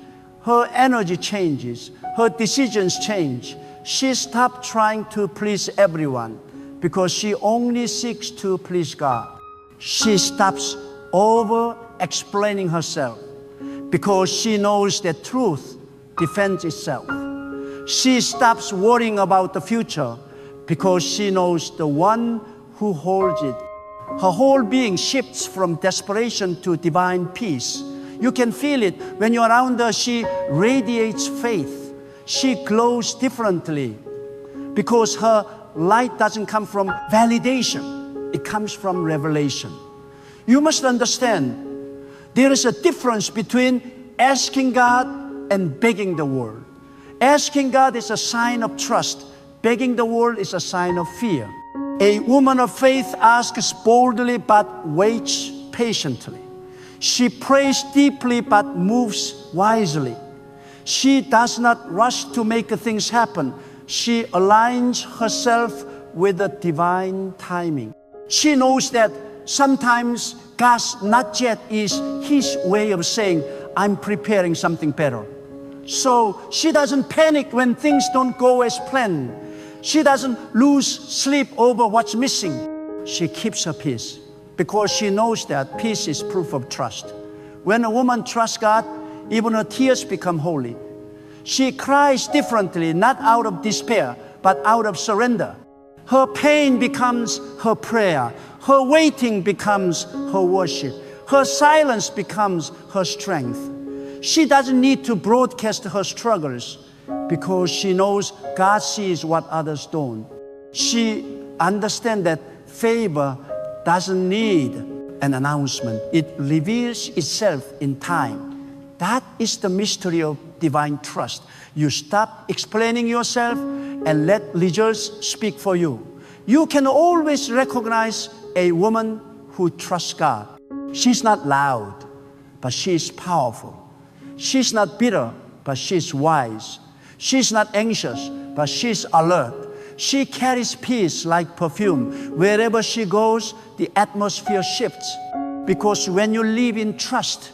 her energy changes, her decisions change. She stops trying to please everyone because she only seeks to please God. She stops over-explaining herself because she knows that truth defends itself. She stops worrying about the future because she knows the one who holds it. Her whole being shifts from desperation to divine peace. You can feel it. When you're around her, she radiates faith. She glows differently because her light doesn't come from validation. It comes from revelation. You must understand, there is a difference between asking God and begging the world. Asking God is a sign of trust. Begging the world is a sign of fear. A woman of faith asks boldly but waits patiently. She prays deeply but moves wisely. She does not rush to make things happen. She aligns herself with the divine timing. She knows that sometimes God's not yet is His way of saying, I'm preparing something better. So she doesn't panic when things don't go as planned. She doesn't lose sleep over what's missing. She keeps her peace because she knows that peace is proof of trust. When a woman trusts God, even her tears become holy. She cries differently, not out of despair, but out of surrender. Her pain becomes her prayer. Her waiting becomes her worship. Her silence becomes her strength. She doesn't need to broadcast her struggles because she knows God sees what others don't. She understands that favor doesn't need an announcement. It reveals itself in time. That is the mystery of divine trust. You stop explaining yourself and let results speak for you. You can always recognize a woman who trusts God. She's not loud, but she's powerful. She's not bitter, but she's wise. She's not anxious, but she's alert. She carries peace like perfume. Wherever she goes, the atmosphere shifts. Because when you live in trust,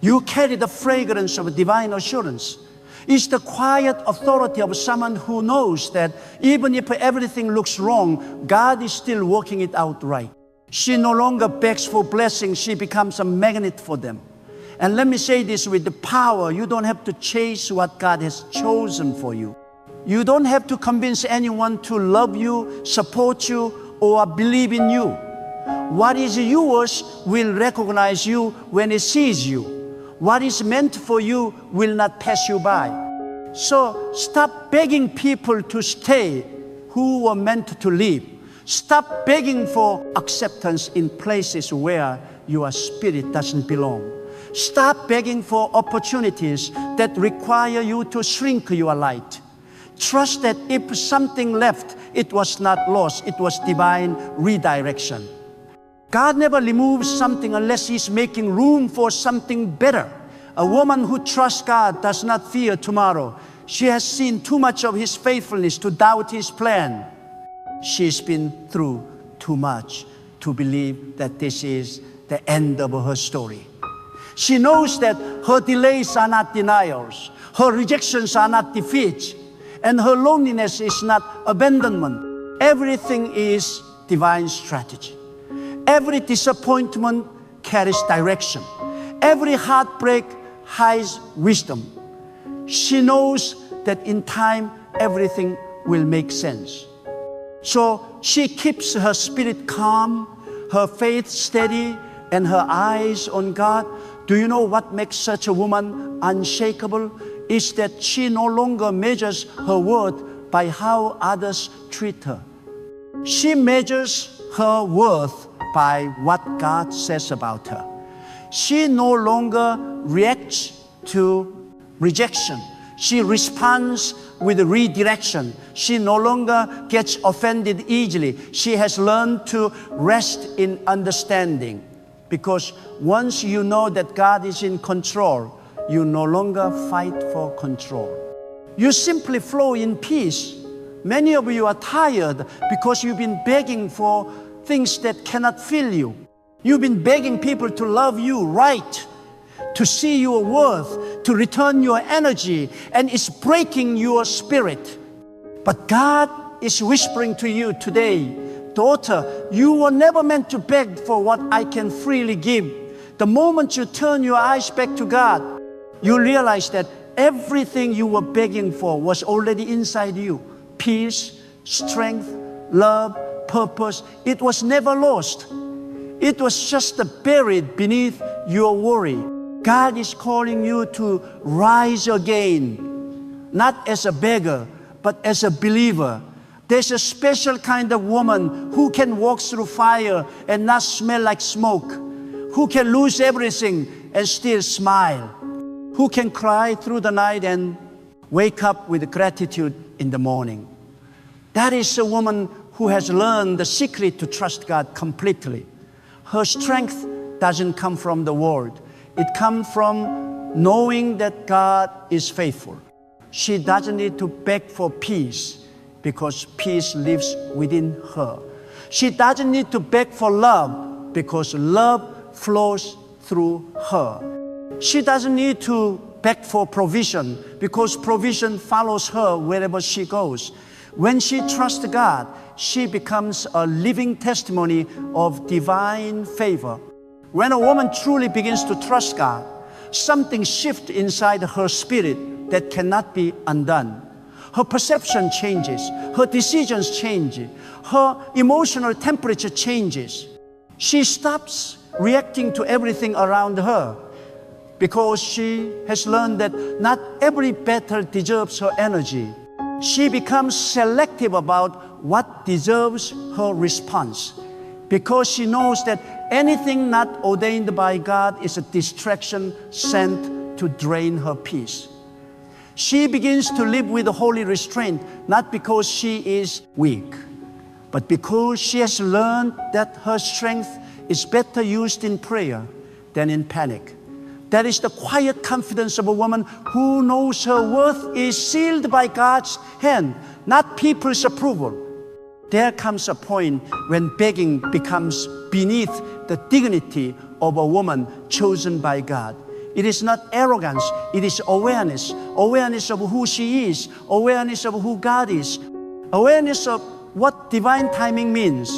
you carry the fragrance of divine assurance. It's the quiet authority of someone who knows that even if everything looks wrong, God is still working it out right. She no longer begs for blessings. She becomes a magnet for them. And let me say this with the power, you don't have to chase what God has chosen for you. You don't have to convince anyone to love you, support you, or believe in you. What is yours will recognize you when it sees you. What is meant for you will not pass you by. So stop begging people to stay who were meant to leave. Stop begging for acceptance in places where your spirit doesn't belong. Stop begging for opportunities that require you to shrink your light. Trust that if something left, it was not lost, it was divine redirection. God never removes something unless He's making room for something better. A woman who trusts God does not fear tomorrow. She has seen too much of His faithfulness to doubt His plan. She's been through too much to believe that this is the end of her story. She knows that her delays are not denials, her rejections are not defeats, and her loneliness is not abandonment. Everything is divine strategy. Every disappointment carries direction. Every heartbreak hides wisdom. She knows that in time, everything will make sense. So she keeps her spirit calm, her faith steady, and her eyes on God. Do you know what makes such a woman unshakable? Is that she no longer measures her worth by how others treat her. She measures her worth by what God says about her. She no longer reacts to rejection. She responds with redirection. She no longer gets offended easily. She has learned to rest in understanding. Because once you know that God is in control, you no longer fight for control. You simply flow in peace. Many of you are tired because you've been begging for things that cannot fill you. You've been begging people to love you right, to see your worth, to return your energy, and it's breaking your spirit. But God is whispering to you today, daughter, you were never meant to beg for what I can freely give. The moment you turn your eyes back to God, you realize that everything you were begging for was already inside you. Peace, strength, love, purpose. It was never lost. It was just buried beneath your worry. God is calling you to rise again, not as a beggar, but as a believer. There's a special kind of woman who can walk through fire and not smell like smoke, who can lose everything and still smile, who can cry through the night and wake up with gratitude in the morning. That is a woman who has learned the secret to trust God completely. Her strength doesn't come from the world. It comes from knowing that God is faithful. She doesn't need to beg for peace because peace lives within her. She doesn't need to beg for love because love flows through her. She doesn't need to beg for provision because provision follows her wherever she goes. When she trusts God, she becomes a living testimony of divine favor. When a woman truly begins to trust God, something shifts inside her spirit that cannot be undone. Her perception changes, her decisions change, her emotional temperature changes. She stops reacting to everything around her because she has learned that not every battle deserves her energy. She becomes selective about what deserves her response because she knows that anything not ordained by God is a distraction sent to drain her peace. She begins to live with holy restraint, not because she is weak, but because she has learned that her strength is better used in prayer than in panic. That is the quiet confidence of a woman who knows her worth is sealed by God's hand, not people's approval. There comes a point when begging becomes beneath the dignity of a woman chosen by God. It is not arrogance, it is awareness. Awareness of who she is, awareness of who God is, awareness of what divine timing means.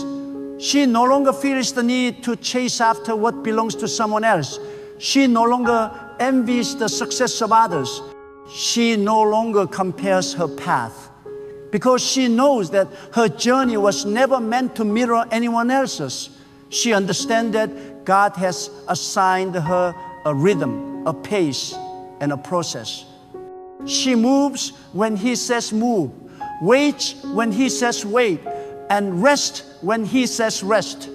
She no longer feels the need to chase after what belongs to someone else. She no longer envies the success of others. She no longer compares her path because she knows that her journey was never meant to mirror anyone else's. She understands that God has assigned her a rhythm, a pace, and a process. She moves when He says move, waits when He says wait, and rest when He says rest.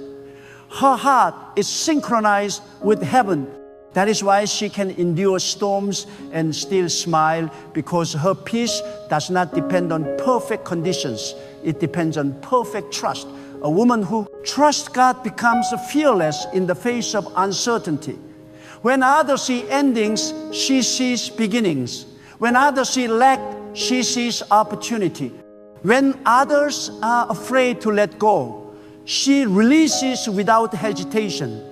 Her heart is synchronized with heaven. That is why she can endure storms and still smile, because her peace does not depend on perfect conditions. It depends on perfect trust. A woman who trusts God becomes fearless in the face of uncertainty. When others see endings, she sees beginnings. When others see lack, she sees opportunity. When others are afraid to let go, she releases without hesitation,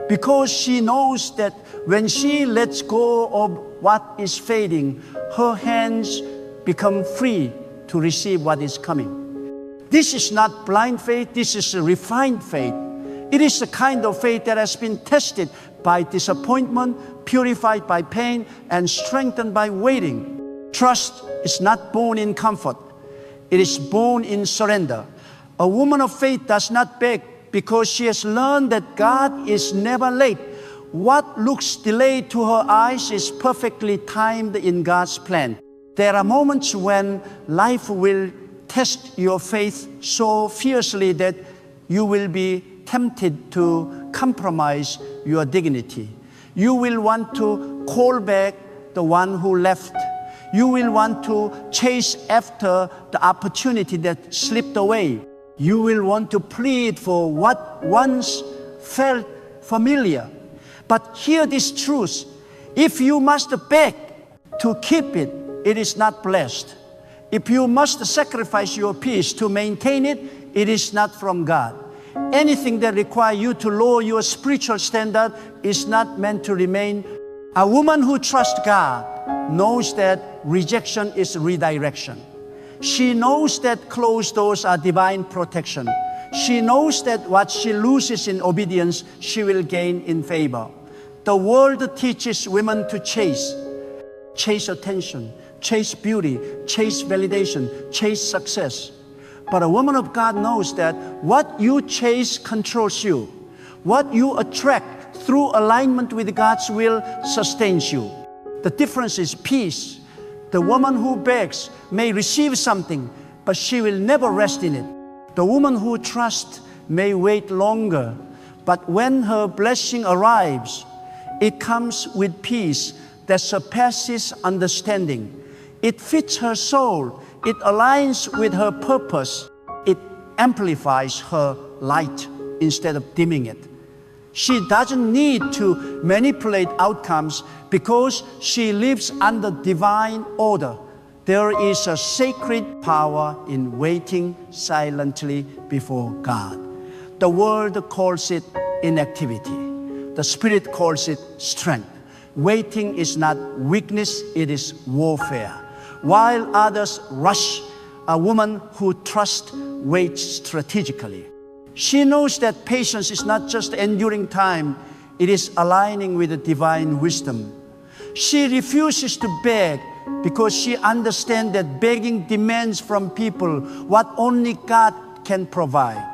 because she knows that when she lets go of what is fading, her hands become free to receive what is coming. This is not blind faith, this is a refined faith. It is the kind of faith that has been tested by disappointment, purified by pain, and strengthened by waiting. Trust is not born in comfort. It is born in surrender. A woman of faith does not beg because she has learned that God is never late. What looks delayed to her eyes is perfectly timed in God's plan. There are moments when life will test your faith so fiercely that you will be tempted to compromise your dignity. You will want to call back the one who left. You will want to chase after the opportunity that slipped away. You will want to plead for what once felt familiar. But hear this truth: if you must beg to keep it, it is not blessed. If you must sacrifice your peace to maintain it, it is not from God. Anything that requires you to lower your spiritual standard is not meant to remain. A woman who trusts God knows that rejection is redirection. She knows that closed doors are divine protection. She knows that what she loses in obedience, she will gain in favor. The world teaches women to chase attention, chase beauty, chase validation, chase success. But a woman of God knows that what you chase controls you. What you attract through alignment with God's will sustains you. The difference is peace. The woman who begs may receive something, but she will never rest in it. The woman who trusts may wait longer, but when her blessing arrives, it comes with peace that surpasses understanding. It fits her soul. It aligns with her purpose. It amplifies her light instead of dimming it. She doesn't need to manipulate outcomes because she lives under divine order. There is a sacred power in waiting silently before God. The world calls it inactivity. The Spirit calls it strength. Waiting is not weakness, it is warfare. While others rush, a woman who trusts waits strategically. She knows that patience is not just enduring time, it is aligning with the divine wisdom. She refuses to beg because she understands that begging demands from people what only God can provide.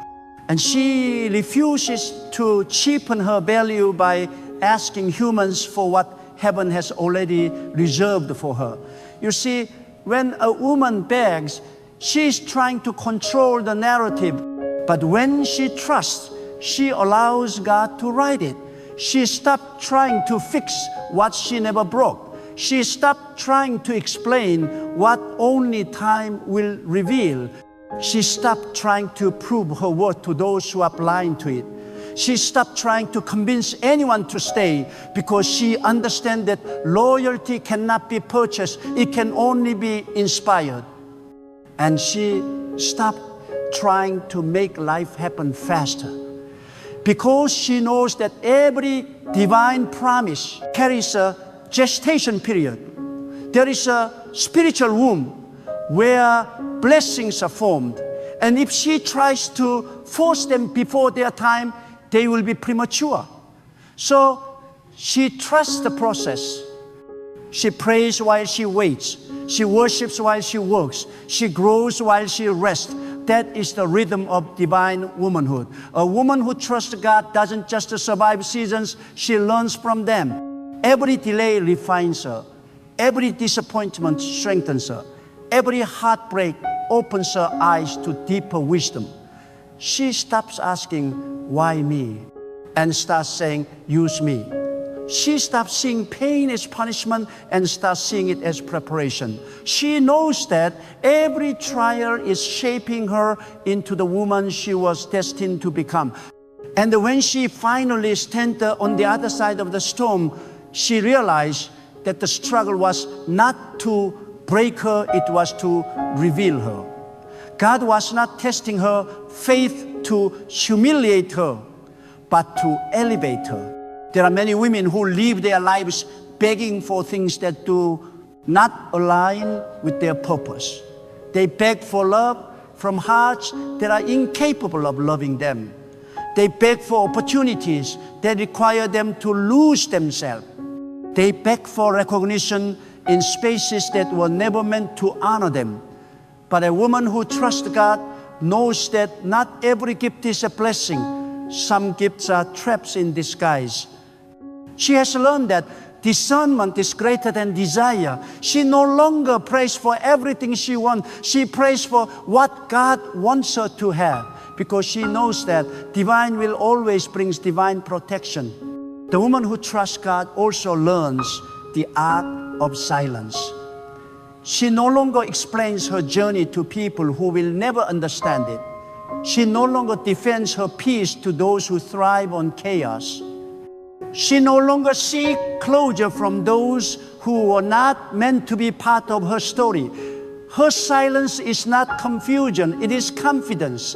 And she refuses to cheapen her value by asking humans for what heaven has already reserved for her. You see, when a woman begs, she is trying to control the narrative. But when she trusts, she allows God to write it. She stopped trying to fix what she never broke. She stopped trying to explain what only time will reveal. She stopped trying to prove her worth to those who are blind to it. She stopped trying to convince anyone to stay because she understands that loyalty cannot be purchased. It can only be inspired. And she stopped trying to make life happen faster because she knows that every divine promise carries a gestation period. There is a spiritual womb where blessings are formed. And if she tries to force them before their time, they will be premature. So she trusts the process. She prays while she waits. She worships while she works. She grows while she rests. That is the rhythm of divine womanhood. A woman who trusts God doesn't just survive seasons, she learns from them. Every delay refines her. Every disappointment strengthens her. Every heartbreak opens her eyes to deeper wisdom. She stops asking, why me? And starts saying, use me. She stops seeing pain as punishment and starts seeing it as preparation. She knows that every trial is shaping her into the woman she was destined to become. And when she finally stands on the other side of the storm, she realized that the struggle was not to break her, it was to reveal her. God was not testing her faith to humiliate her, but to elevate her. There are many women who live their lives begging for things that do not align with their purpose. They beg for love from hearts that are incapable of loving them. They beg for opportunities that require them to lose themselves. They beg for recognition in spaces that were never meant to honor them. But a woman who trusts God knows that not every gift is a blessing. Some gifts are traps in disguise. She has learned that discernment is greater than desire. She no longer prays for everything she wants. She prays for what God wants her to have because she knows that divine will always brings divine protection. The woman who trusts God also learns the art of silence. She no longer explains her journey to people who will never understand it. She no longer defends her peace to those who thrive on chaos. She no longer seeks closure from those who were not meant to be part of her story. Her silence is not confusion, it is confidence.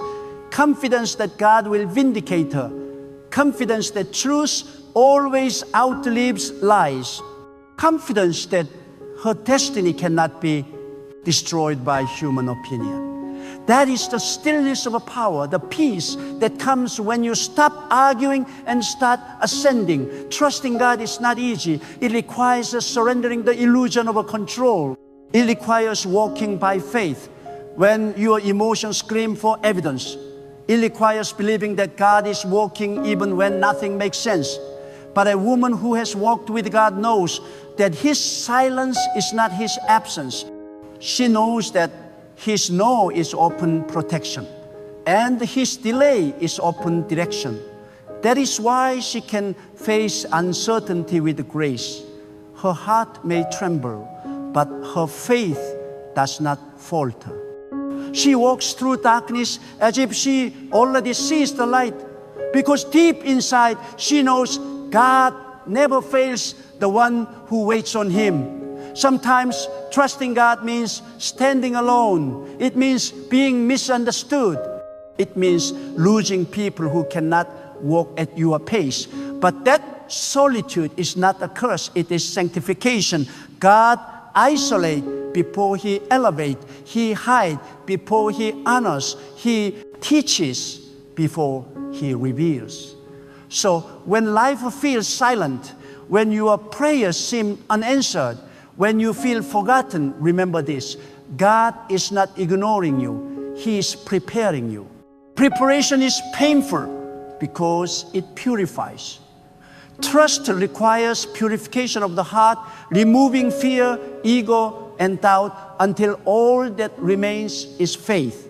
Confidence that God will vindicate her. Confidence that truth always outlives lies. Confidence that her destiny cannot be destroyed by human opinion. That is the stillness of a power, the peace that comes when you stop arguing and start ascending. Trusting God is not easy. It requires surrendering the illusion of a control. It requires walking by faith when your emotions scream for evidence. It requires believing that God is working even when nothing makes sense. But a woman who has walked with God knows that His silence is not His absence. She knows that His no is open protection, and His delay is open direction. That is why she can face uncertainty with grace. Her heart may tremble, but her faith does not falter. She walks through darkness as if she already sees the light, because deep inside she knows God never fails the one who waits on Him. Sometimes trusting God means standing alone. It means being misunderstood. It means losing people who cannot walk at your pace. But that solitude is not a curse, it is sanctification. God isolates before He elevates. He hides before He honors. He teaches before He reveals. So when life feels silent, when your prayers seem unanswered, when you feel forgotten, remember this: God is not ignoring you. He is preparing you. Preparation is painful because it purifies. Trust requires purification of the heart, removing fear, ego, and doubt until all that remains is faith.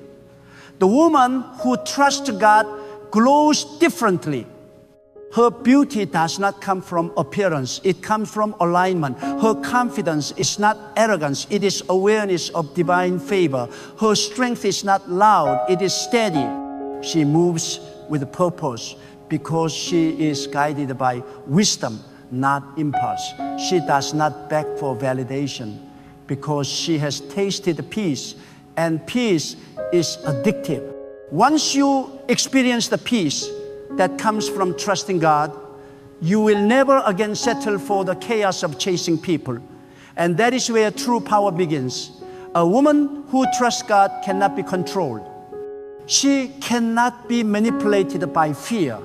The woman who trusts God glows differently. Her beauty does not come from appearance. It comes from alignment. Her confidence is not arrogance. It is awareness of divine favor. Her strength is not loud. It is steady. She moves with purpose because she is guided by wisdom, not impulse. She does not beg for validation because she has tasted peace, and peace is addictive. Once you experience the peace that comes from trusting God, you will never again settle for the chaos of chasing people. And that is where true power begins. A woman who trusts God cannot be controlled. She cannot be manipulated by fear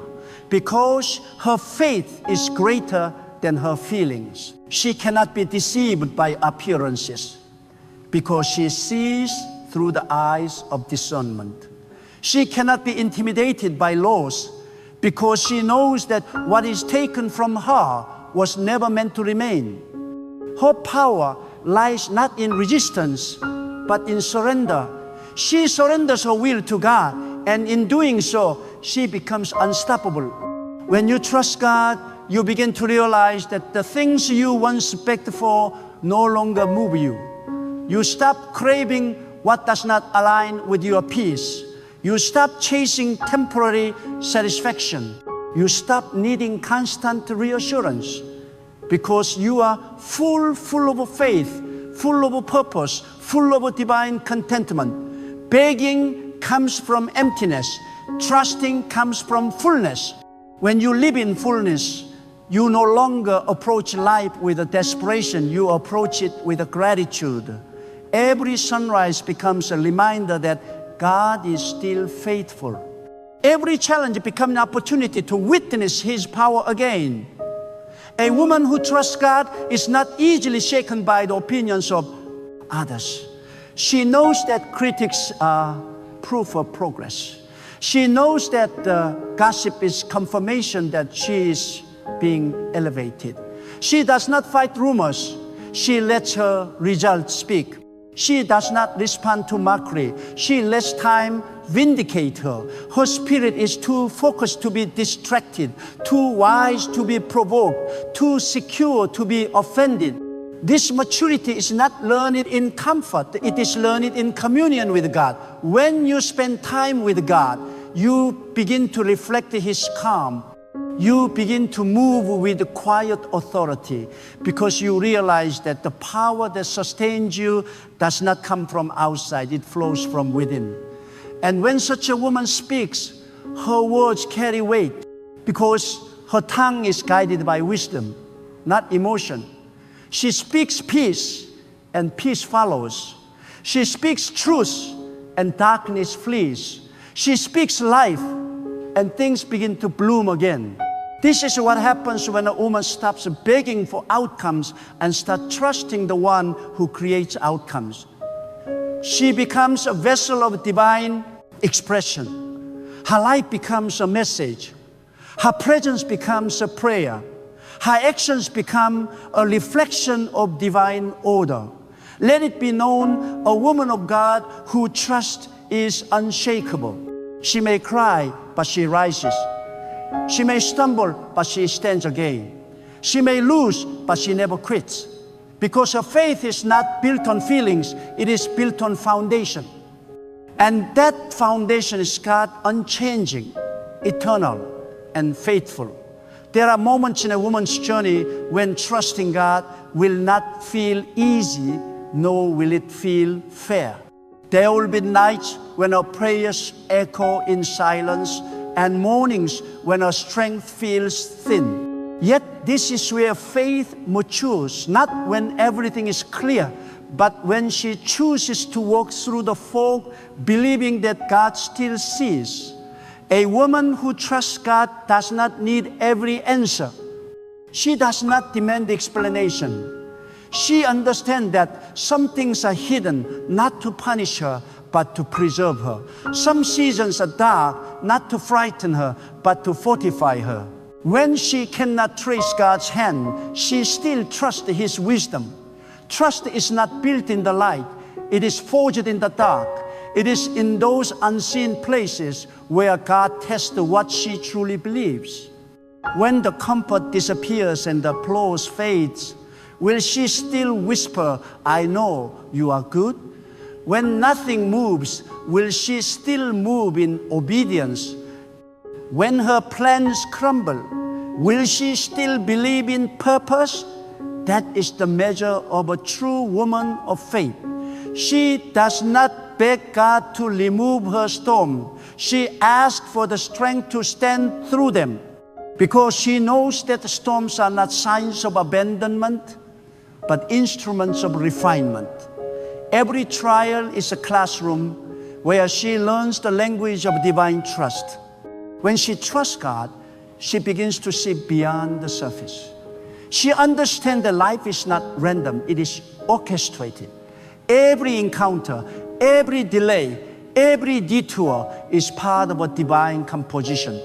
because her faith is greater than her feelings. She cannot be deceived by appearances because she sees through the eyes of discernment. She cannot be intimidated by loss because she knows that what is taken from her was never meant to remain. Her power lies not in resistance, but in surrender. She surrenders her will to God, and in doing so, she becomes unstoppable. When you trust God, you begin to realize that the things you once begged for no longer move you. You stop craving what does not align with your peace. You stop chasing temporary satisfaction. You stop needing constant reassurance because you are full of faith, full of purpose, full of divine contentment. Begging comes from emptiness. Trusting comes from fullness. When you live in fullness, you no longer approach life with a desperation. You approach it with a gratitude. Every sunrise becomes a reminder that God is still faithful. Every challenge becomes an opportunity to witness His power again. A woman who trusts God is not easily shaken by the opinions of others. She knows that critics are proof of progress. She knows that gossip is confirmation that she is being elevated. She does not fight rumors. She lets her results speak. She does not respond to mockery. She lets time vindicate her. Her spirit is too focused to be distracted, too wise to be provoked, too secure to be offended. This maturity is not learned in comfort. It is learned in communion with God. When you spend time with God, you begin to reflect His calm. You begin to move with quiet authority because you realize that the power that sustains you does not come from outside. It flows from within. And when such a woman speaks, her words carry weight because her tongue is guided by wisdom, not emotion. She speaks peace, and peace follows. She speaks truth, and darkness flees. She speaks life, and things begin to bloom again. This is what happens when a woman stops begging for outcomes and starts trusting the one who creates outcomes. She becomes a vessel of divine expression. Her life becomes a message. Her presence becomes a prayer. Her actions become a reflection of divine order. Let it be known, a woman of God who trusts is unshakable. She may cry, but she rises. She may stumble, but she stands again. She may lose, but she never quits. Because her faith is not built on feelings, it is built on foundation. And that foundation is God, unchanging, eternal, and faithful. There are moments in a woman's journey when trusting God will not feel easy, nor will it feel fair. There will be nights when our prayers echo in silence, and mornings when our strength feels thin. Yet this is where faith matures, not when everything is clear, but when she chooses to walk through the fog, believing that God still sees. A woman who trusts God does not need every answer. She does not demand explanation. She understands that some things are hidden, not to punish her, but to preserve her. Some seasons are dark, not to frighten her, but to fortify her. When she cannot trace God's hand, she still trusts His wisdom. Trust is not built in the light. It is forged in the dark. It is in those unseen places where God tests what she truly believes. When the comfort disappears and the applause fades, will she still whisper, "I know you are good"? When nothing moves, will she still move in obedience? When her plans crumble, will she still believe in purpose? That is the measure of a true woman of faith. She does not beg God to remove her storm. She asks for the strength to stand through them, because she knows that the storms are not signs of abandonment, but instruments of refinement. Every trial is a classroom where she learns the language of divine trust. When she trusts God, she begins to see beyond the surface. She understands that life is not random, it is orchestrated. Every encounter, every delay, every detour is part of a divine composition.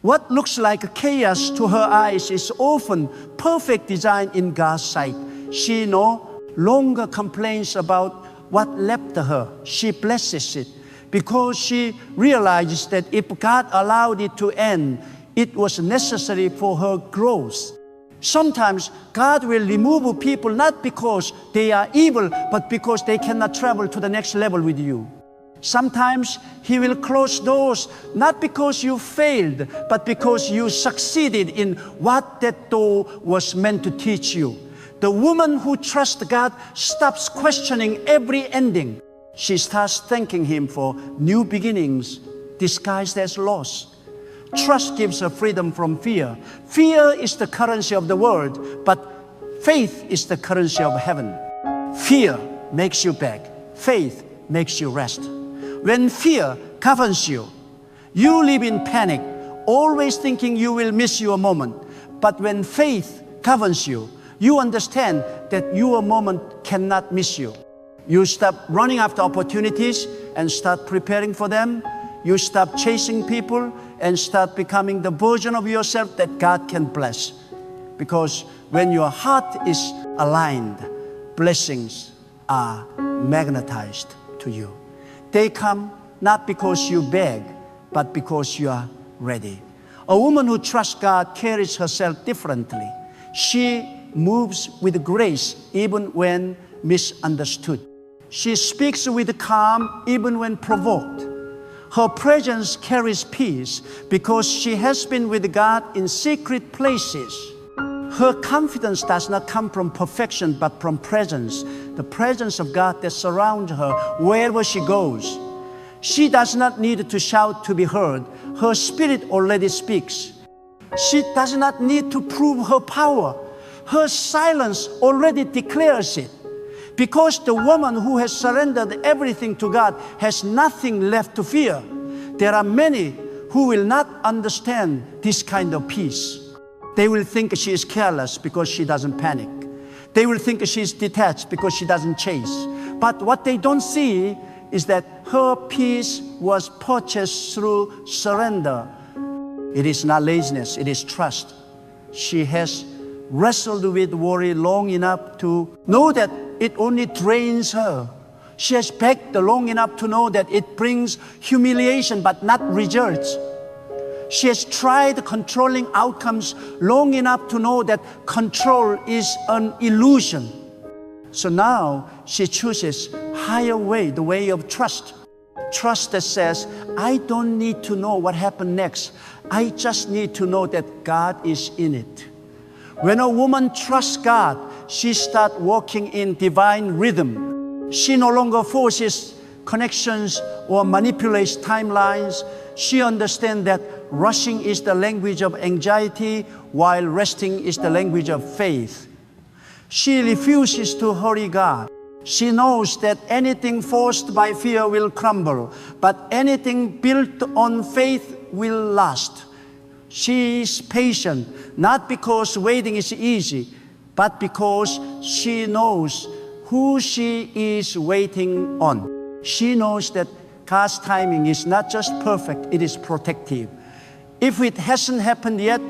What looks like chaos to her eyes is often perfect design in God's sight. She no longer complains about what left her. She blesses it because she realizes that if God allowed it to end, it was necessary for her growth. Sometimes God will remove people not because they are evil, but because they cannot travel to the next level with you. Sometimes He will close doors not because you failed, but because you succeeded in what that door was meant to teach you. The woman who trusts God stops questioning every ending. She starts thanking Him for new beginnings disguised as loss. Trust gives her freedom from fear. Fear is the currency of the world, but faith is the currency of heaven. Fear makes you beg. Faith makes you rest. When fear governs you, you live in panic, always thinking you will miss your moment. But when faith governs you, you understand that your moment cannot miss you. You stop running after opportunities and start preparing for them. You stop chasing people and start becoming the version of yourself that God can bless. Because when your heart is aligned, blessings are magnetized to you. They come not because you beg, but because you are ready. A woman who trusts God carries herself differently. She moves with grace even when misunderstood. She speaks with calm even when provoked. Her presence carries peace because she has been with God in secret places. Her confidence does not come from perfection, but from presence, the presence of God that surrounds her wherever she goes. She does not need to shout to be heard. Her spirit already speaks. She does not need to prove her power. Her silence already declares it. Because the woman who has surrendered everything to God has nothing left to fear. There are many who will not understand this kind of peace. They will think she is careless because she doesn't panic. They will think she is detached because she doesn't chase. But what they don't see is that her peace was purchased through surrender. It is not laziness, it is trust. She has wrestled with worry long enough to know that it only drains her. She has begged long enough to know that it brings humiliation but not results. She has tried controlling outcomes long enough to know that control is an illusion. So now she chooses higher way, the way of trust. Trust that says, I don't need to know what happened next. I just need to know that God is in it. When a woman trusts God, she starts walking in divine rhythm. She no longer forces connections or manipulates timelines. She understands that rushing is the language of anxiety, while resting is the language of faith. She refuses to hurry God. She knows that anything forced by fear will crumble, but anything built on faith will last. She is patient, not because waiting is easy, but because she knows who she is waiting on. She knows that God's timing is not just perfect, it is protective. If it hasn't happened yet,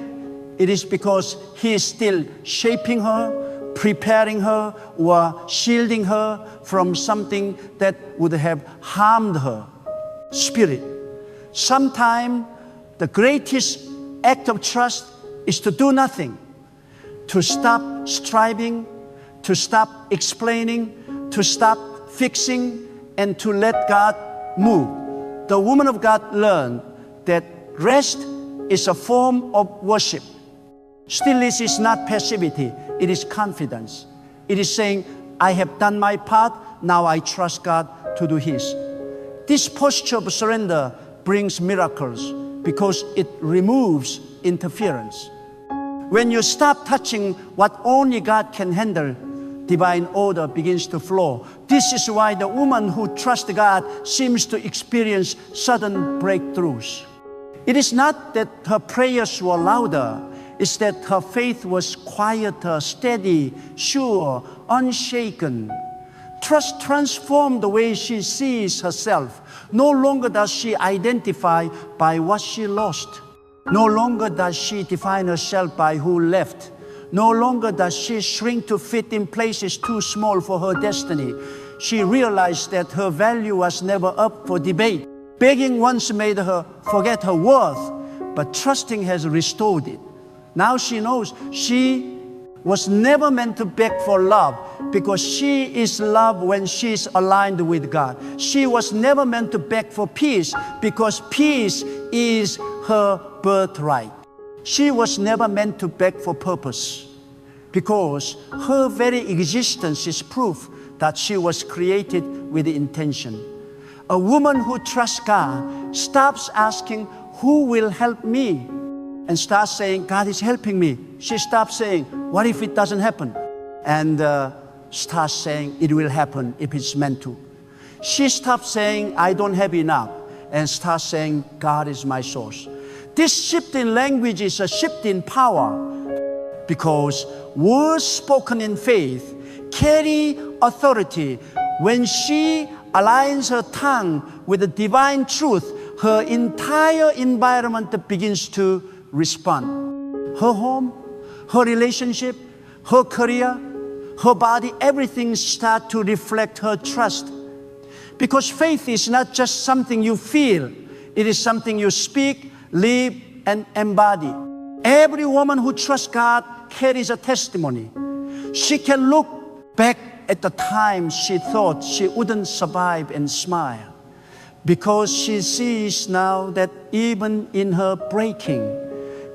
it is because He is still shaping her, preparing her, or shielding her from something that would have harmed her spirit. Sometimes the greatest act of trust is to do nothing, to stop striving, to stop explaining, to stop fixing, and to let God move. The woman of God learned that rest is a form of worship. Stillness is not passivity, it is confidence. It is saying, I have done my part, now I trust God to do His. This posture of surrender brings miracles because it removes interference. When you stop touching what only God can handle, divine order begins to flow. This is why the woman who trusts God seems to experience sudden breakthroughs. It is not that her prayers were louder, it's that her faith was quieter, steady, sure, unshaken. Trust transformed the way she sees herself. No longer does she identify by what she lost. No longer does she define herself by who left. No longer does she shrink to fit in places too small for her destiny. She realized that her value was never up for debate. Begging once made her forget her worth, but trusting has restored it. Now she knows she was never meant to beg for love because she is loved when she is aligned with God. She was never meant to beg for peace because peace is her birthright. She was never meant to beg for purpose because her very existence is proof that she was created with intention. A woman who trusts God stops asking, who will help me? And starts saying, God is helping me. She stops saying, what if it doesn't happen? And starts saying, it will happen if it's meant to. She stops saying, I don't have enough, and starts saying, God is my source. This shift in language is a shift in power because words spoken in faith carry authority. When she aligns her tongue with the divine truth, her entire environment begins to respond. Her home, her relationship, her career, her body, everything starts to reflect her trust. Because faith is not just something you feel, it is something you speak, live, and embody. Every woman who trusts God carries a testimony. She can look back at the time she thought she wouldn't survive and smile, because she sees now that even in her breaking,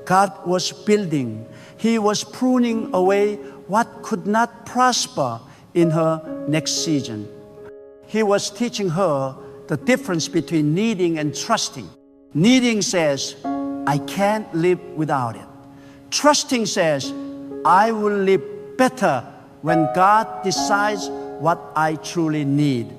God was building. He was pruning away what could not prosper in her next season. He was teaching her the difference between needing and trusting. Needing says, I can't live without it. Trusting says, I will live better when God decides what I truly need.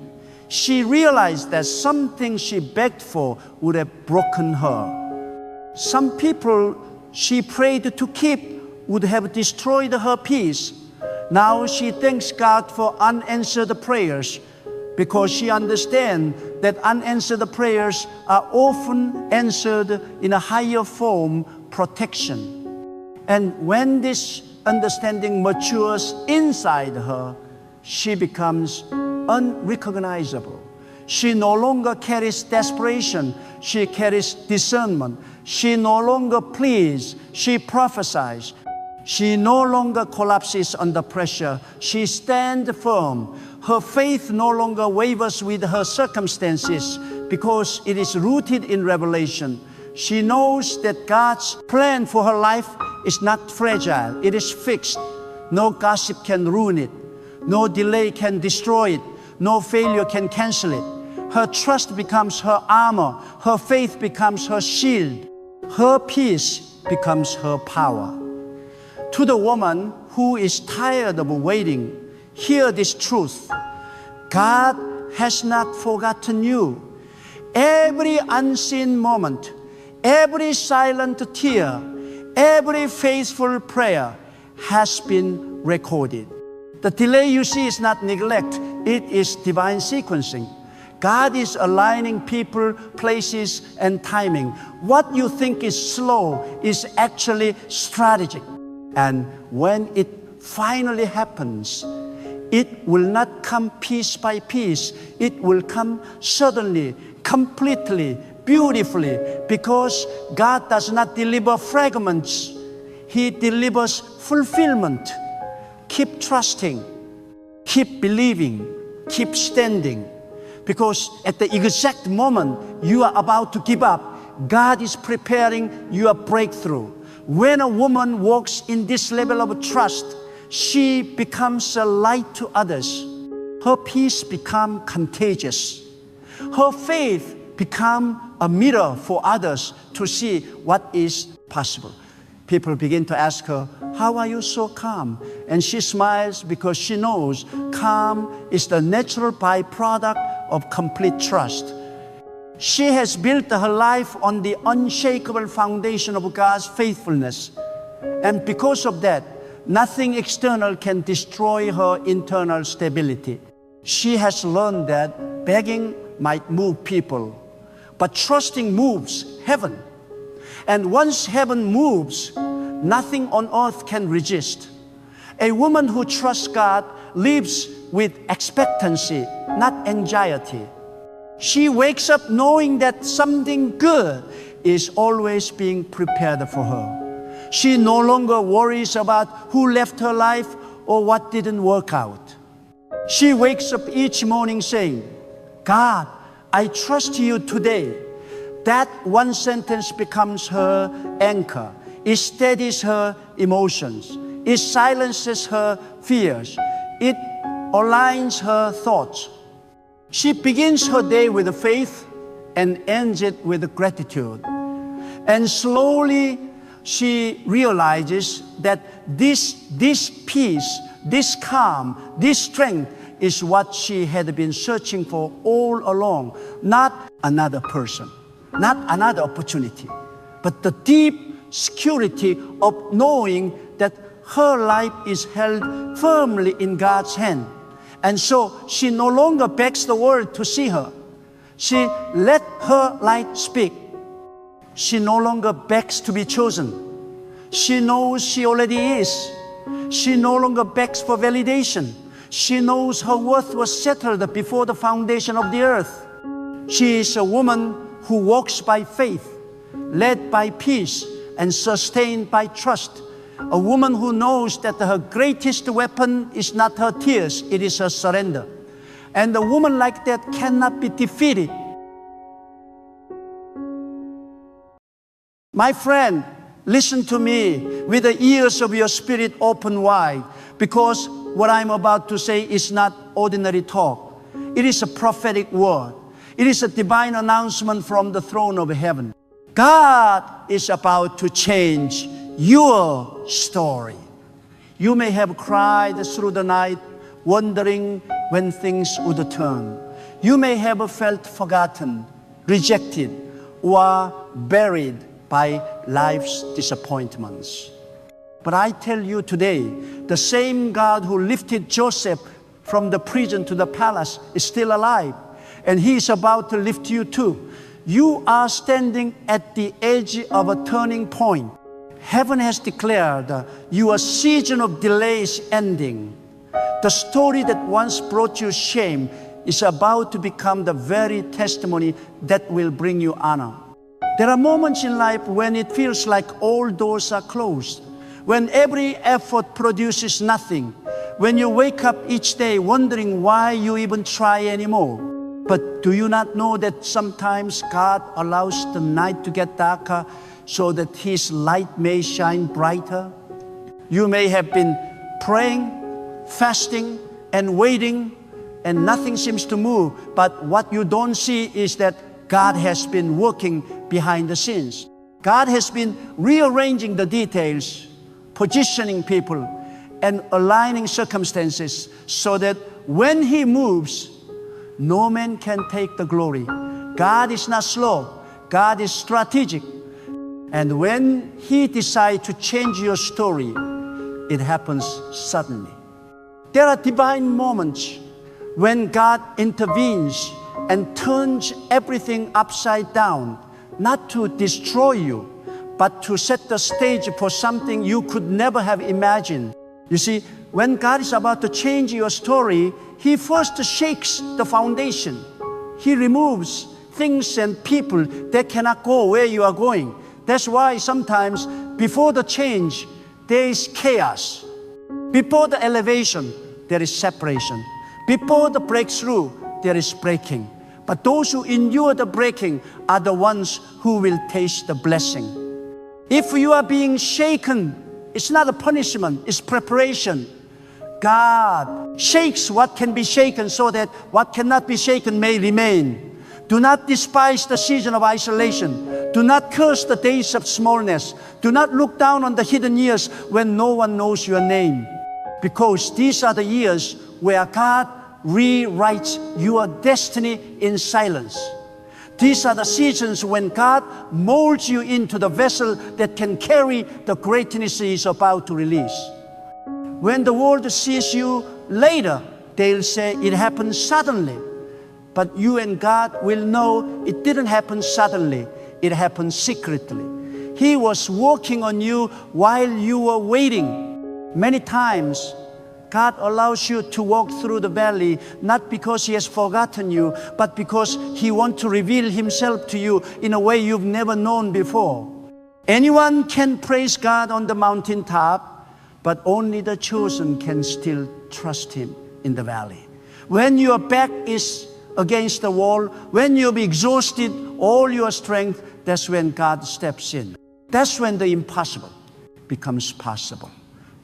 She realized that something she begged for would have broken her. Some people she prayed to keep would have destroyed her peace. Now she thanks God for unanswered prayers because she understands that unanswered prayers are often answered in a higher form, protection. And when this understanding matures inside her, she becomes unrecognizable. She no longer carries desperation, she carries discernment. She no longer pleads, she prophesies. She no longer collapses under pressure, she stands firm. Her faith no longer wavers with her circumstances because it is rooted in revelation. She knows that God's plan for her life is not fragile, it is fixed. No gossip can ruin it. No delay can destroy it. No failure can cancel it. Her trust becomes her armor. Her faith becomes her shield. Her peace becomes her power. To the woman who is tired of waiting, hear this truth. God has not forgotten you. Every unseen moment, every silent tear, every faithful prayer has been recorded. The delay you see is not neglect, it is divine sequencing. God is aligning people, places, and timing. What you think is slow is actually strategic. And when it finally happens, it will not come piece by piece. It will come suddenly, completely, beautifully, because God does not deliver fragments. He delivers fulfillment. Keep trusting, keep believing, keep standing. Because at the exact moment you are about to give up, God is preparing your breakthrough. When a woman walks in this level of trust, she becomes a light to others. Her peace becomes contagious. Her faith becomes a mirror for others to see what is possible. People begin to ask her, "How are you so calm?" And she smiles because she knows calm is the natural byproduct of complete trust. She has built her life on the unshakable foundation of God's faithfulness. And because of that, nothing external can destroy her internal stability. She has learned that begging might move people, but trusting moves heaven. And once heaven moves, nothing on earth can resist. A woman who trusts God lives with expectancy, not anxiety. She wakes up knowing that something good is always being prepared for her. She no longer worries about who left her life or what didn't work out. She wakes up each morning saying, "God, I trust you today." That one sentence becomes her anchor. It steadies her emotions. It silences her fears. It aligns her thoughts. She begins her day with faith and ends it with gratitude. And slowly she realizes that this peace, this calm, this strength is what she had been searching for all along. Not another person, not another opportunity, but the deep security of knowing that her life is held firmly in God's hand. And so she no longer begs the world to see her. She let her light speak. She no longer begs to be chosen. She knows she already is. She no longer begs for validation. She knows her worth was settled before the foundation of the earth. She is a woman who walks by faith, led by peace, and sustained by trust. A woman who knows that her greatest weapon is not her tears, it is her surrender. And a woman like that cannot be defeated. My friend, listen to me with the ears of your spirit open wide, because what I'm about to say is not ordinary talk. It is a prophetic word. It is a divine announcement from the throne of heaven. God is about to change your story. You may have cried through the night, wondering when things would turn. You may have felt forgotten, rejected, or buried by life's disappointments. But I tell you today, the same God who lifted Joseph from the prison to the palace is still alive, and He is about to lift you too. You are standing at the edge of a turning point. Heaven has declared your season of delay is ending. The story that once brought you shame is about to become the very testimony that will bring you honor. There are moments in life when it feels like all doors are closed, when every effort produces nothing, when you wake up each day wondering why you even try anymore. But do you not know that sometimes God allows the night to get darker so that His light may shine brighter? You may have been praying, fasting, and waiting, and nothing seems to move. But what you don't see is that God has been working behind the scenes. God has been rearranging the details, positioning people, and aligning circumstances so that when He moves, no man can take the glory. God is not slow. God is strategic. And when He decides to change your story, it happens suddenly. There are divine moments when God intervenes and turns everything upside down, not to destroy you, but to set the stage for something you could never have imagined. You see, when God is about to change your story, He first shakes the foundation. He removes things and people that cannot go where you are going. That's why sometimes before the change, there is chaos. Before the elevation, there is separation. Before the breakthrough, there is breaking. But those who endure the breaking are the ones who will taste the blessing. If you are being shaken, it's not a punishment, it's preparation. God shakes what can be shaken so that what cannot be shaken may remain. Do not despise the season of isolation. Do not curse the days of smallness. Do not look down on the hidden years when no one knows your name. Because these are the years where God rewrites your destiny in silence. These are the seasons when God molds you into the vessel that can carry the greatness He is about to release. When the world sees you later, they'll say it happened suddenly. But you and God will know it didn't happen suddenly. It happened secretly. He was working on you while you were waiting. Many times, God allows you to walk through the valley, not because He has forgotten you, but because He wants to reveal Himself to you in a way you've never known before. Anyone can praise God on the mountaintop, but only the chosen can still trust Him in the valley. When your back is against the wall, when you've exhausted all your strength, that's when God steps in. That's when the impossible becomes possible.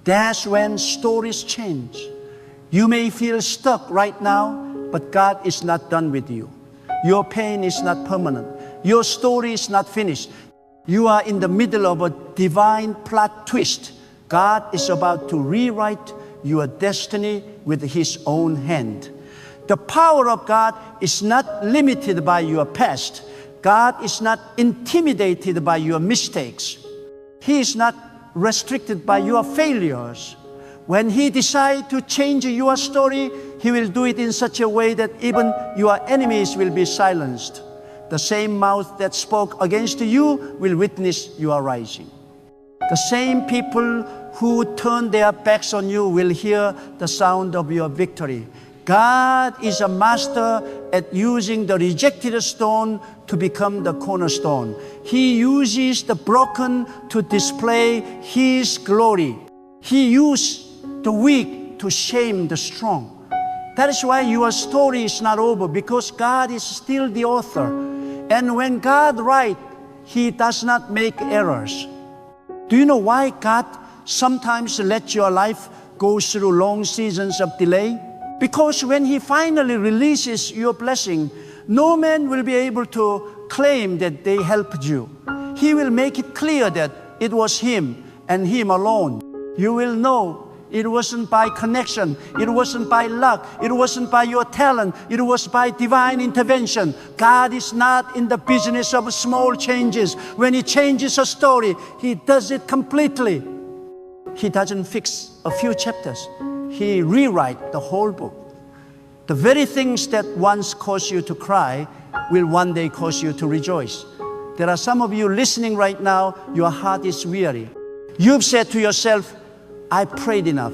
That's when stories change. You may feel stuck right now, but God is not done with you. Your pain is not permanent. Your story is not finished. You are in the middle of a divine plot twist. God is about to rewrite your destiny with His own hand. The power of God is not limited by your past. God is not intimidated by your mistakes. He is not restricted by your failures. When He decides to change your story, He will do it in such a way that even your enemies will be silenced. The same mouth that spoke against you will witness your rising. The same people who turn their backs on you will hear the sound of your victory. God is a master at using the rejected stone to become the cornerstone. He uses the broken to display His glory. He used the weak to shame the strong. That is why your story is not over, because God is still the author. And when God writes, He does not make errors. Do you know why God sometimes lets your life go through long seasons of delay? Because when He finally releases your blessing, no man will be able to claim that they helped you. He will make it clear that it was Him and Him alone. You will know it wasn't by connection, it wasn't by luck, it wasn't by your talent, it was by divine intervention. God is not in the business of small changes. When He changes a story, He does it completely. He doesn't fix a few chapters. He rewrites the whole book. The very things that once caused you to cry will one day cause you to rejoice. There are some of you listening right now, your heart is weary. You've said to yourself, I've prayed enough.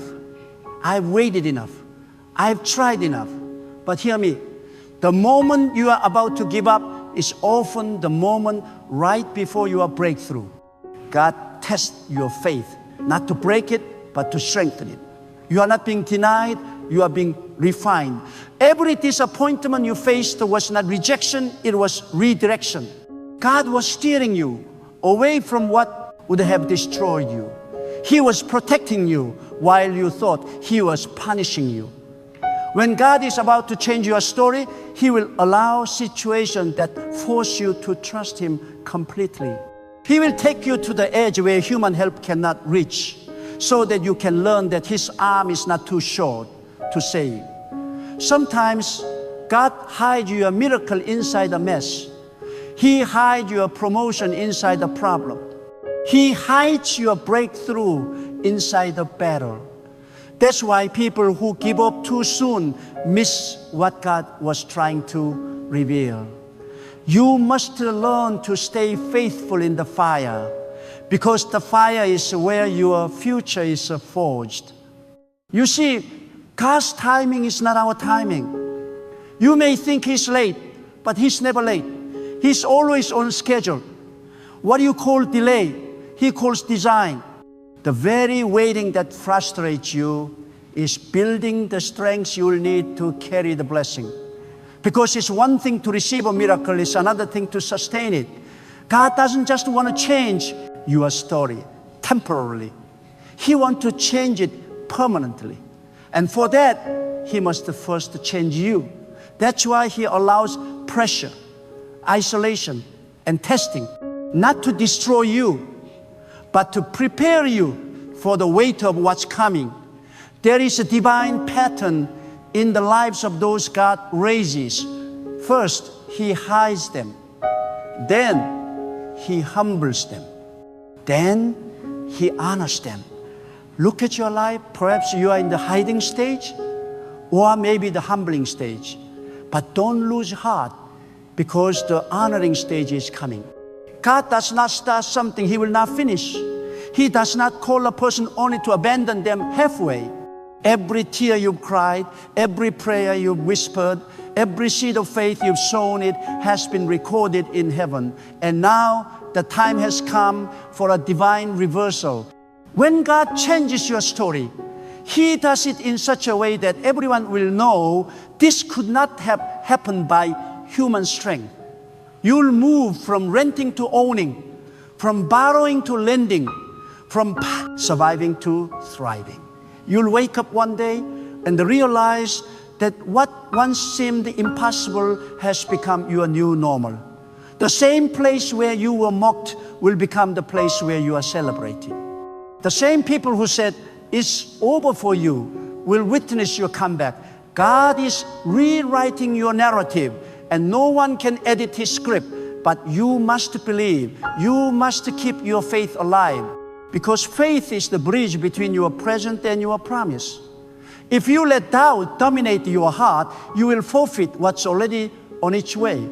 I've waited enough. I've tried enough. But hear me, the moment you are about to give up is often the moment right before your breakthrough. God tests your faith, not to break it, but to strengthen it. You are not being denied, you are being refined. Every disappointment you faced was not rejection, it was redirection. God was steering you away from what would have destroyed you. He was protecting you while you thought He was punishing you. When God is about to change your story, He will allow situations that force you to trust Him completely. He will take you to the edge where human help cannot reach, so that you can learn that His arm is not too short to save. Sometimes God hides your miracle inside the mess. He hides your promotion inside the problem. He hides your breakthrough inside the battle. That's why people who give up too soon miss what God was trying to reveal. You must learn to stay faithful in the fire, because the fire is where your future is forged. You see, God's timing is not our timing. You may think He's late, but He's never late. He's always on schedule. What you call delay, He calls design. The very waiting that frustrates you is building the strength you will need to carry the blessing. Because it's one thing to receive a miracle, it's another thing to sustain it. God doesn't just want to change your story temporarily. He wants to change it permanently. And for that, He must first change you. That's why He allows pressure, isolation, and testing, not to destroy you, but to prepare you for the weight of what's coming. There is a divine pattern in the lives of those God raises. First, He hides them. Then, He humbles them. Then, He honors them. Look at your life. Perhaps you are in the hiding stage, or maybe the humbling stage. But don't lose heart, because the honoring stage is coming. God does not start something He will not finish. He does not call a person only to abandon them halfway. Every tear you've cried, every prayer you've whispered, every seed of faith you've sown, it has been recorded in heaven. And now the time has come for a divine reversal. When God changes your story, He does it in such a way that everyone will know this could not have happened by human strength. You'll move from renting to owning, from borrowing to lending, from surviving to thriving. You'll wake up one day and realize that what once seemed impossible has become your new normal. The same place where you were mocked will become the place where you are celebrated. The same people who said, it's over for you, will witness your comeback. God is rewriting your narrative, and no one can edit His script, but you must believe. You must keep your faith alive, because faith is the bridge between your present and your promise. If you let doubt dominate your heart, you will forfeit what's already on its way.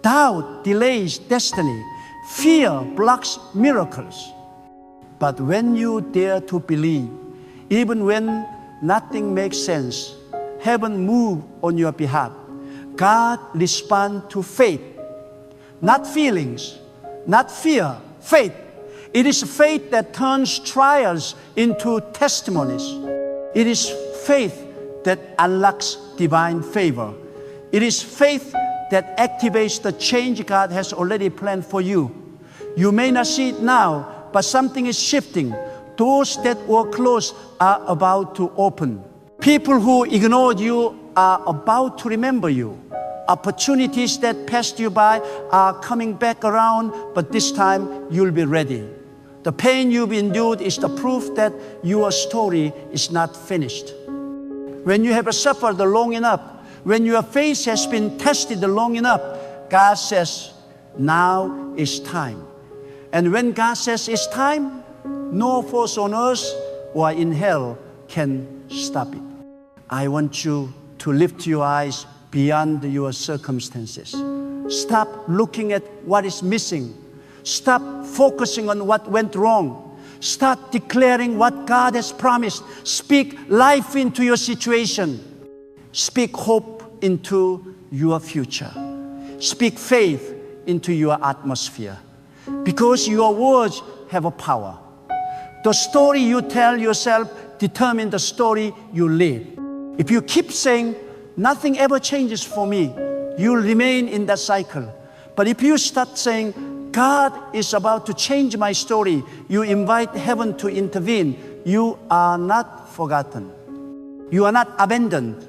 Doubt delays destiny. Fear blocks miracles. But when you dare to believe, even when nothing makes sense, heaven moves on your behalf. God responds to faith, not feelings, not fear, faith. It is faith that turns trials into testimonies. It is faith that unlocks divine favor. It is faith that activates the change God has already planned for you. You may not see it now, but something is shifting. Doors that were closed are about to open. People who ignored you are about to remember you. Opportunities that passed you by are coming back around, but this time you'll be ready. The pain you've endured is the proof that your story is not finished. When you have suffered long enough, when your faith has been tested long enough, God says, now is time. And when God says it's time, no force on earth or in hell can stop it. I want you to lift your eyes beyond your circumstances. Stop looking at what is missing. Stop focusing on what went wrong. Start declaring what God has promised. Speak life into your situation. Speak hope into your future. Speak faith into your atmosphere. Because your words have a power. The story you tell yourself determines the story you live. If you keep saying, nothing ever changes for me, you'll remain in that cycle. But if you start saying, God is about to change my story, you invite heaven to intervene, you are not forgotten. You are not abandoned.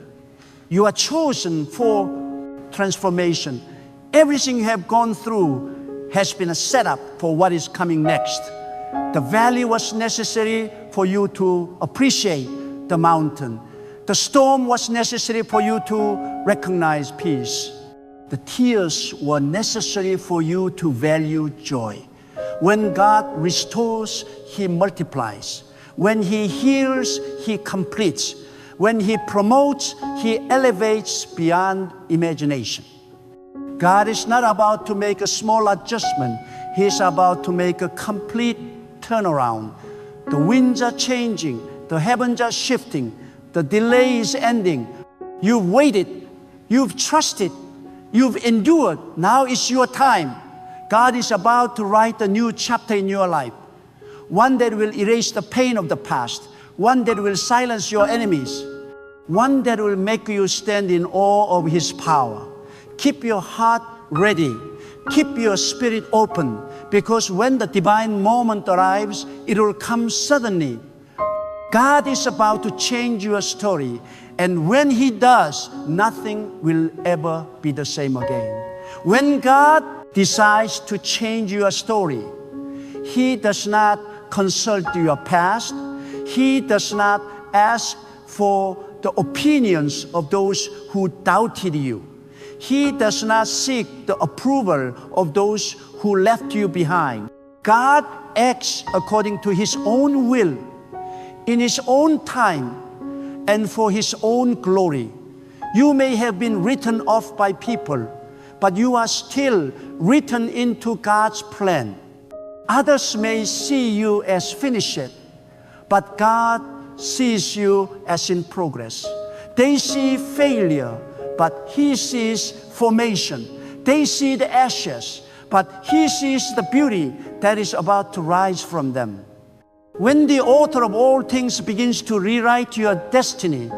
You are chosen for transformation. Everything you have gone through has been a setup for what is coming next. The valley was necessary for you to appreciate the mountain. The storm was necessary for you to recognize peace. The tears were necessary for you to value joy. When God restores, He multiplies. When He heals, He completes. When He promotes, He elevates beyond imagination. God is not about to make a small adjustment. He is about to make a complete turnaround. The winds are changing. The heavens are shifting. The delay is ending. You've waited. You've trusted. You've endured. Now is your time. God is about to write a new chapter in your life. One that will erase the pain of the past. One that will silence your enemies. One that will make you stand in awe of His power. Keep your heart ready. Keep your spirit open. Because when the divine moment arrives, it will come suddenly. God is about to change your story. And when He does, nothing will ever be the same again. When God decides to change your story, He does not consult your past. He does not ask for the opinions of those who doubted you. He does not seek the approval of those who left you behind. God acts according to His own will, in His own time, and for His own glory. You may have been written off by people, but you are still written into God's plan. Others may see you as finished, but God sees you as in progress. They see failure, but He sees formation. They see the ashes, but He sees the beauty that is about to rise from them. When the author of all things begins to rewrite your destiny,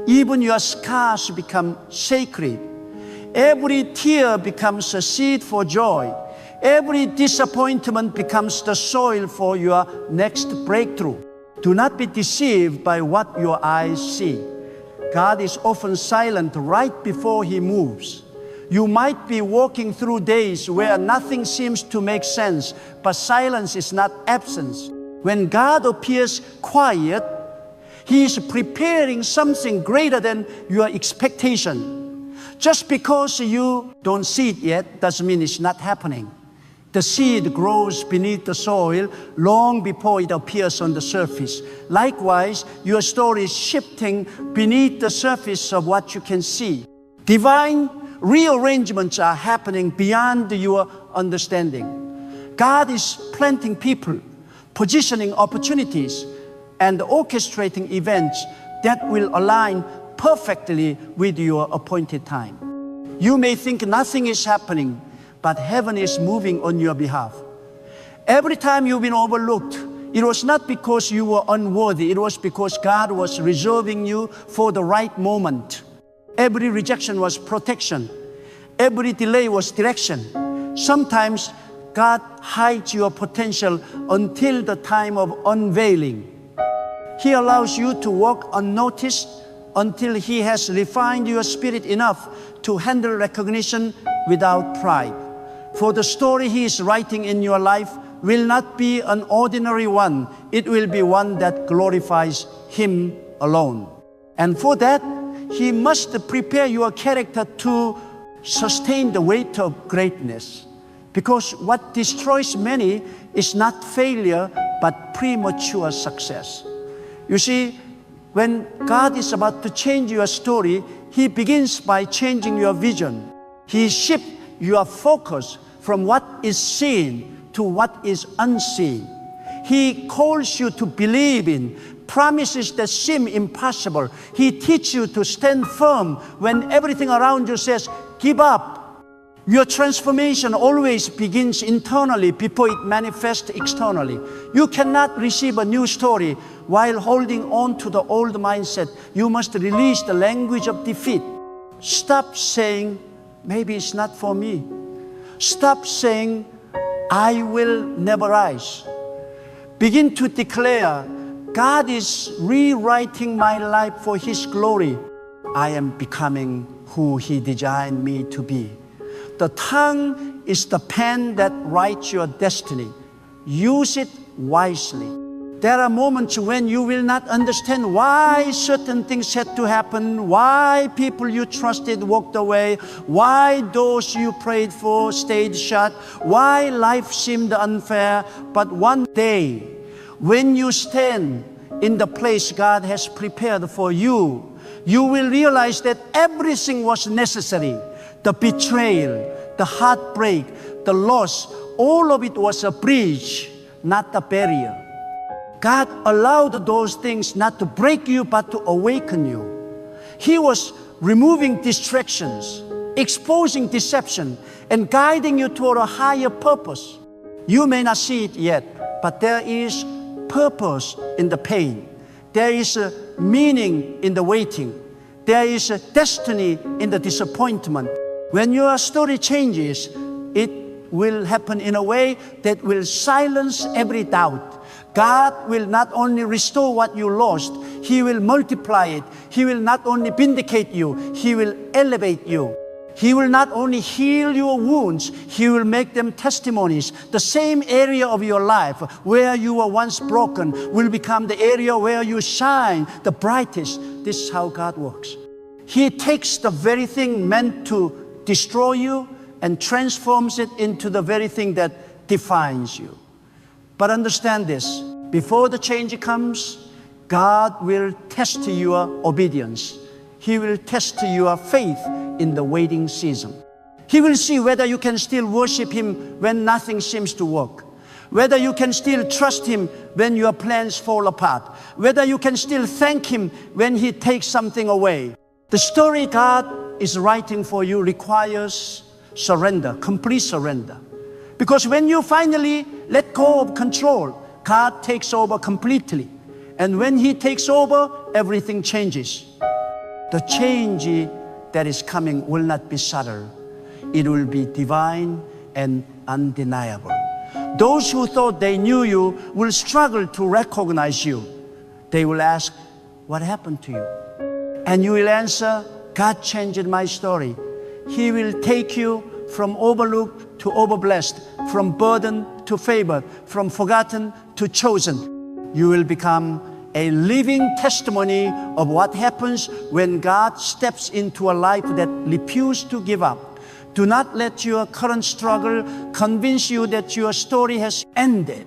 even your scars become sacred. Every tear becomes a seed for joy. Every disappointment becomes the soil for your next breakthrough. Do not be deceived by what your eyes see. God is often silent right before He moves. You might be walking through days where nothing seems to make sense, but silence is not absence. When God appears quiet, He is preparing something greater than your expectation. Just because you don't see it yet doesn't mean it's not happening. The seed grows beneath the soil long before it appears on the surface. Likewise, your story is shifting beneath the surface of what you can see. Divine rearrangements are happening beyond your understanding. God is planting people, positioning opportunities, and orchestrating events that will align perfectly with your appointed time. You may think nothing is happening, but heaven is moving on your behalf. Every time you've been overlooked, it was not because you were unworthy. It was because God was reserving you for the right moment. Every rejection was protection. Every delay was direction. Sometimes God hides your potential until the time of unveiling. He allows you to walk unnoticed until He has refined your spirit enough to handle recognition without pride. For the story He is writing in your life will not be an ordinary one. It will be one that glorifies Him alone. And for that, He must prepare your character to sustain the weight of greatness. Because what destroys many is not failure, but premature success. You see, when God is about to change your story, He begins by changing your vision. He shifts your focus from what is seen to what is unseen. He calls you to believe in promises that seem impossible. He teaches you to stand firm when everything around you says, give up. Your transformation always begins internally before it manifests externally. You cannot receive a new story while holding on to the old mindset. You must release the language of defeat. Stop saying, maybe it's not for me. Stop saying, I will never rise. Begin to declare, God is rewriting my life for His glory. I am becoming who He designed me to be. The tongue is the pen that writes your destiny. Use it wisely. There are moments when you will not understand why certain things had to happen, why people you trusted walked away, why doors you prayed for stayed shut, why life seemed unfair. But one day, when you stand in the place God has prepared for you, you will realize that everything was necessary. The betrayal, the heartbreak, the loss, all of it was a bridge, not a barrier. God allowed those things not to break you, but to awaken you. He was removing distractions, exposing deception, and guiding you toward a higher purpose. You may not see it yet, but there is purpose in the pain. There is a meaning in the waiting. There is a destiny in the disappointment. When your story changes, it will happen in a way that will silence every doubt. God will not only restore what you lost, He will multiply it. He will not only vindicate you, He will elevate you. He will not only heal your wounds, He will make them testimonies. The same area of your life where you were once broken will become the area where you shine the brightest. This is how God works. He takes the very thing meant to destroy you and transforms it into the very thing that defines you. But understand this, before the change comes, God will test your obedience. He will test your faith in the waiting season. He will see whether you can still worship Him when nothing seems to work, whether you can still trust Him when your plans fall apart, whether you can still thank Him when He takes something away. The story God is writing for you requires surrender, complete surrender. Because when you finally let go of control, God takes over completely. And when He takes over, everything changes. The change that is coming will not be subtle. It will be divine and undeniable. Those who thought they knew you will struggle to recognize you. They will ask, what happened to you? And you will answer, God changed my story. He will take you from overlooked to overblessed, from burden to favored, from forgotten to chosen. You will become a living testimony of what happens when God steps into a life that refuses to give up. Do not let your current struggle convince you that your story has ended.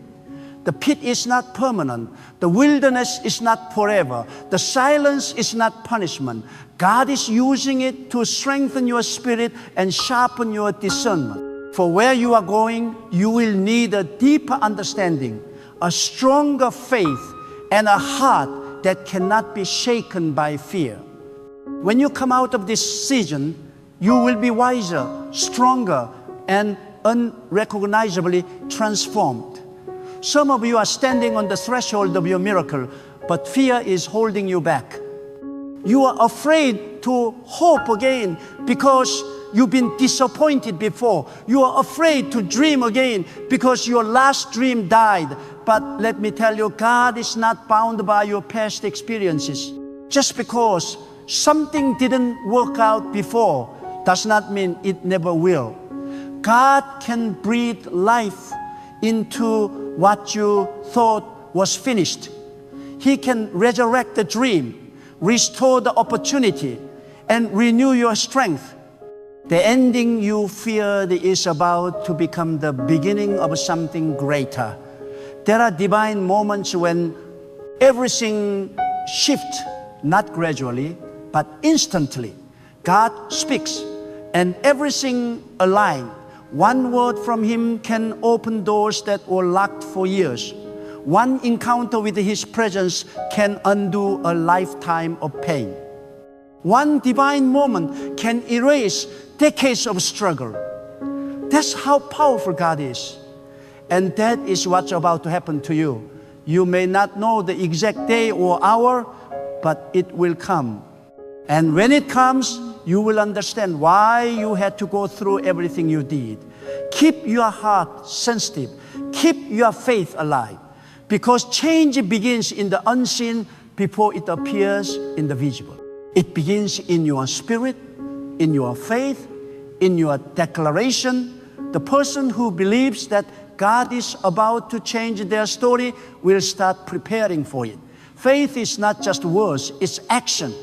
The pit is not permanent. The wilderness is not forever. The silence is not punishment. God is using it to strengthen your spirit and sharpen your discernment. For where you are going, you will need a deeper understanding, a stronger faith, and a heart that cannot be shaken by fear. When you come out of this season, you will be wiser, stronger, and unrecognizably transformed. Some of you are standing on the threshold of your miracle, but fear is holding you back. You are afraid to hope again because you've been disappointed before. You are afraid to dream again because your last dream died. But let me tell you, God is not bound by your past experiences. Just because something didn't work out before does not mean it never will. God can breathe life into what you thought was finished. He can resurrect the dream, restore the opportunity, and renew your strength. The ending you feared is about to become the beginning of something greater. There are divine moments when everything shifts, not gradually, but instantly. God speaks, and everything aligns. One word from Him can open doors that were locked for years. One encounter with His presence can undo a lifetime of pain. One divine moment can erase decades of struggle. That's how powerful God is. And that is what's about to happen to you. You may not know the exact day or hour, but it will come. And when it comes, you will understand why you had to go through everything you did. Keep your heart sensitive. Keep your faith alive. Because change begins in the unseen before it appears in the visible. It begins in your spirit, in your faith, in your declaration. The person who believes that God is about to change their story will start preparing for it. Faith is not just words, it's action.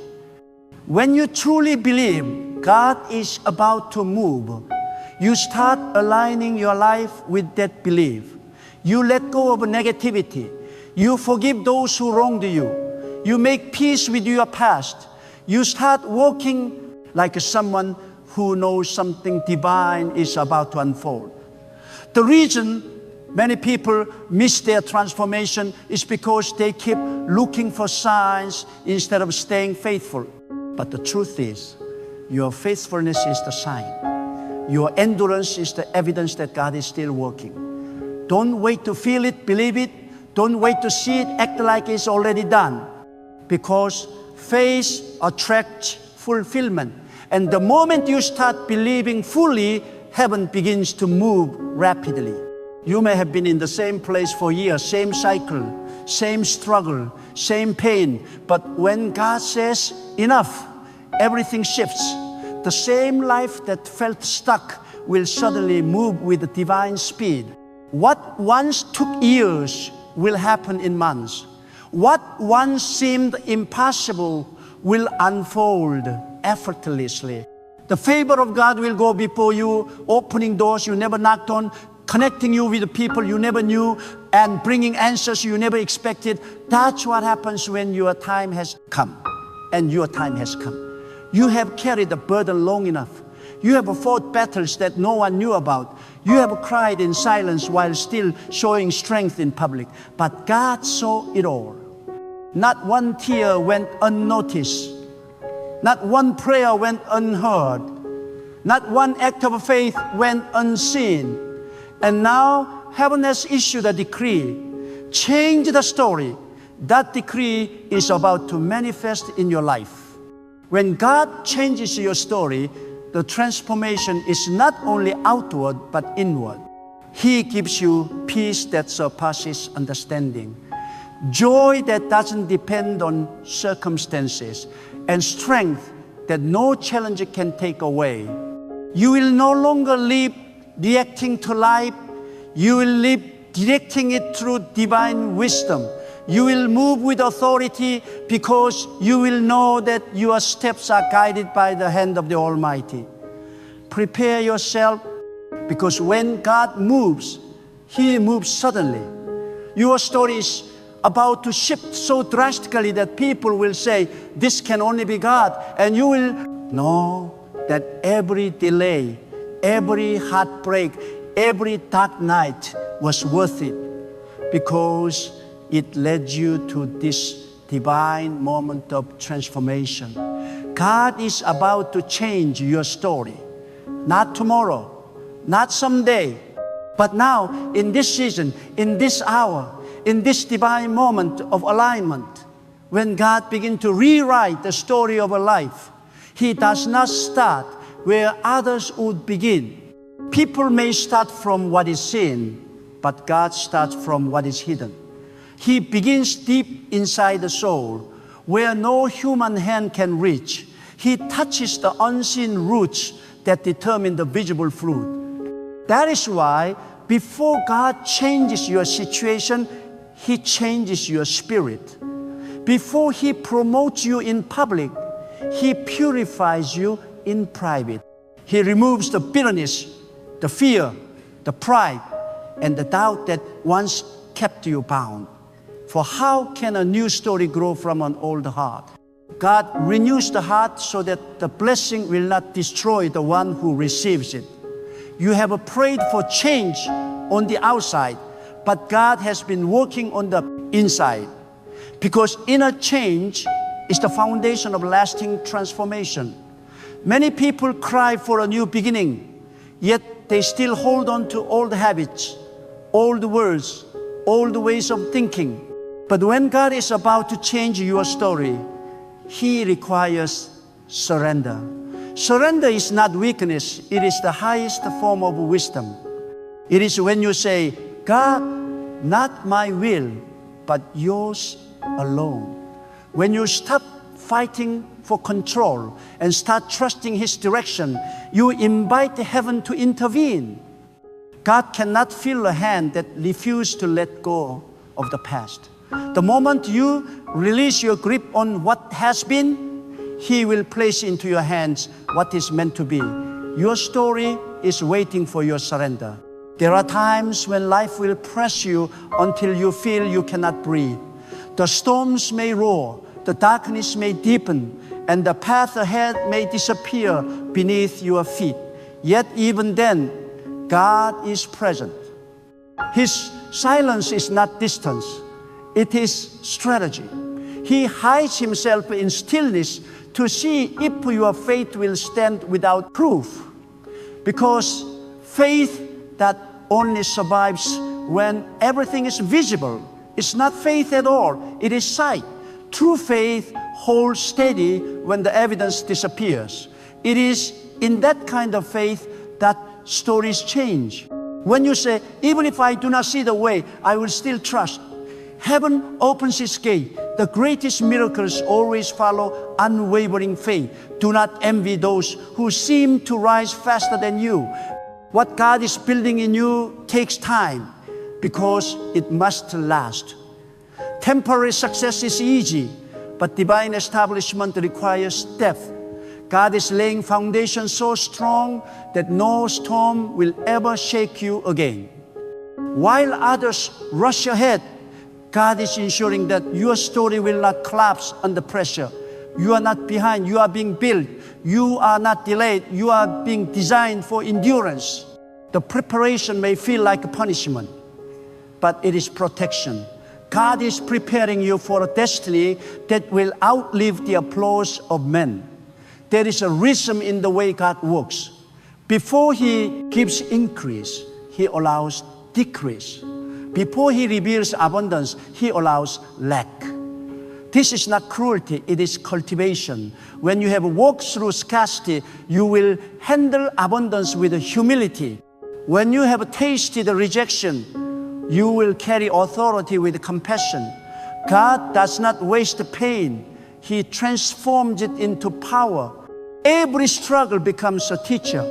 When you truly believe God is about to move, you start aligning your life with that belief. You let go of negativity. You forgive those who wronged you. You make peace with your past. You start walking like someone who knows something divine is about to unfold. The reason many people miss their transformation is because they keep looking for signs instead of staying faithful. But the truth is, your faithfulness is the sign. Your endurance is the evidence that God is still working. Don't wait to feel it, believe it. Don't wait to see it, act like it's already done. Because faith attracts fulfillment. And the moment you start believing fully, heaven begins to move rapidly. You may have been in the same place for years, same cycle, same struggle, same pain. But when God says, enough, everything shifts. The same life that felt stuck will suddenly move with divine speed. What once took years will happen in months. What once seemed impossible will unfold effortlessly. The favor of God will go before you, opening doors you never knocked on, connecting you with the people you never knew, and bringing answers you never expected. That's what happens when your time has come. And your time has come. You have carried the burden long enough. You have fought battles that no one knew about. You have cried in silence while still showing strength in public. But God saw it all. Not one tear went unnoticed. Not one prayer went unheard. Not one act of faith went unseen. And now heaven has issued a decree. Change the story. That decree is about to manifest in your life. When God changes your story, the transformation is not only outward but inward. He gives you peace that surpasses understanding, joy that doesn't depend on circumstances, and strength that no challenge can take away. You will no longer live reacting to life. You will live directing it through divine wisdom. You will move with authority because you will know that your steps are guided by the hand of the Almighty. Prepare yourself, because when God moves, He moves suddenly. Your story is about to shift so drastically that people will say, this can only be God. And you will know that every delay, every heartbreak, every dark night was worth it, because it led you to this divine moment of transformation. God is about to change your story. Not tomorrow, not someday, but now, in this season, in this hour, in this divine moment of alignment. When God begins to rewrite the story of a life, He does not start where others would begin. People may start from what is seen, but God starts from what is hidden. He begins deep inside the soul, where no human hand can reach. He touches the unseen roots that determine the visible fruit. That is why before God changes your situation, He changes your spirit. Before He promotes you in public, He purifies you in private. He removes the bitterness, the fear, the pride, and the doubt that once kept you bound. For how can a new story grow from an old heart? God renews the heart so that the blessing will not destroy the one who receives it. You have prayed for change on the outside, but God has been working on the inside. Because inner change is the foundation of lasting transformation. Many people cry for a new beginning, yet they still hold on to old habits, old words, old ways of thinking. But when God is about to change your story, He requires surrender. Surrender is not weakness, it is the highest form of wisdom. It is when you say, God, not my will, but yours alone. When you stop fighting for control and start trusting His direction, you invite heaven to intervene. God cannot feel a hand that refuses to let go of the past. The moment you release your grip on what has been, He will place into your hands what is meant to be. Your story is waiting for your surrender. There are times when life will press you until you feel you cannot breathe. The storms may roar, the darkness may deepen, and the path ahead may disappear beneath your feet. Yet even then, God is present. His silence is not distance. It is strategy. He hides Himself in stillness to see if your faith will stand without proof. Because faith that only survives when everything is visible is not faith at all. It is sight. True faith holds steady when the evidence disappears. It is in that kind of faith that stories change. When you say, even if I do not see the way, I will still trust. Heaven opens its gate. The greatest miracles always follow unwavering faith. Do not envy those who seem to rise faster than you. What God is building in you takes time because it must last. Temporary success is easy, but divine establishment requires depth. God is laying foundation so strong that no storm will ever shake you again. While others rush ahead, God is ensuring that your story will not collapse under pressure. You are not behind, you are being built. You are not delayed, you are being designed for endurance. The preparation may feel like a punishment, but it is protection. God is preparing you for a destiny that will outlive the applause of men. There is a rhythm in the way God works. Before He gives increase, He allows decrease. Before He reveals abundance, He allows lack. This is not cruelty, it is cultivation. When you have walked through scarcity, you will handle abundance with humility. When you have tasted rejection, you will carry authority with compassion. God does not waste pain. He transforms it into power. Every struggle becomes a teacher.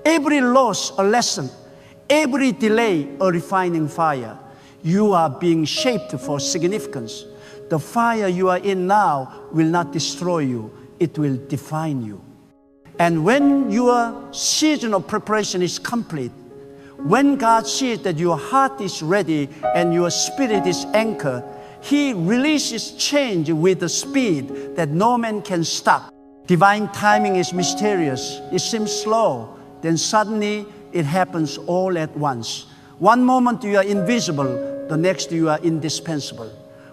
Every loss, a lesson. Every delay, a refining fire. You are being shaped for significance. The fire you are in now will not destroy you. It will define you. And when your season of preparation is complete, when God sees that your heart is ready and your spirit is anchored, He releases change with a speed that no man can stop. Divine timing is mysterious. It seems slow, then suddenly it happens all at once. One moment you are invisible, the next you are indispensable.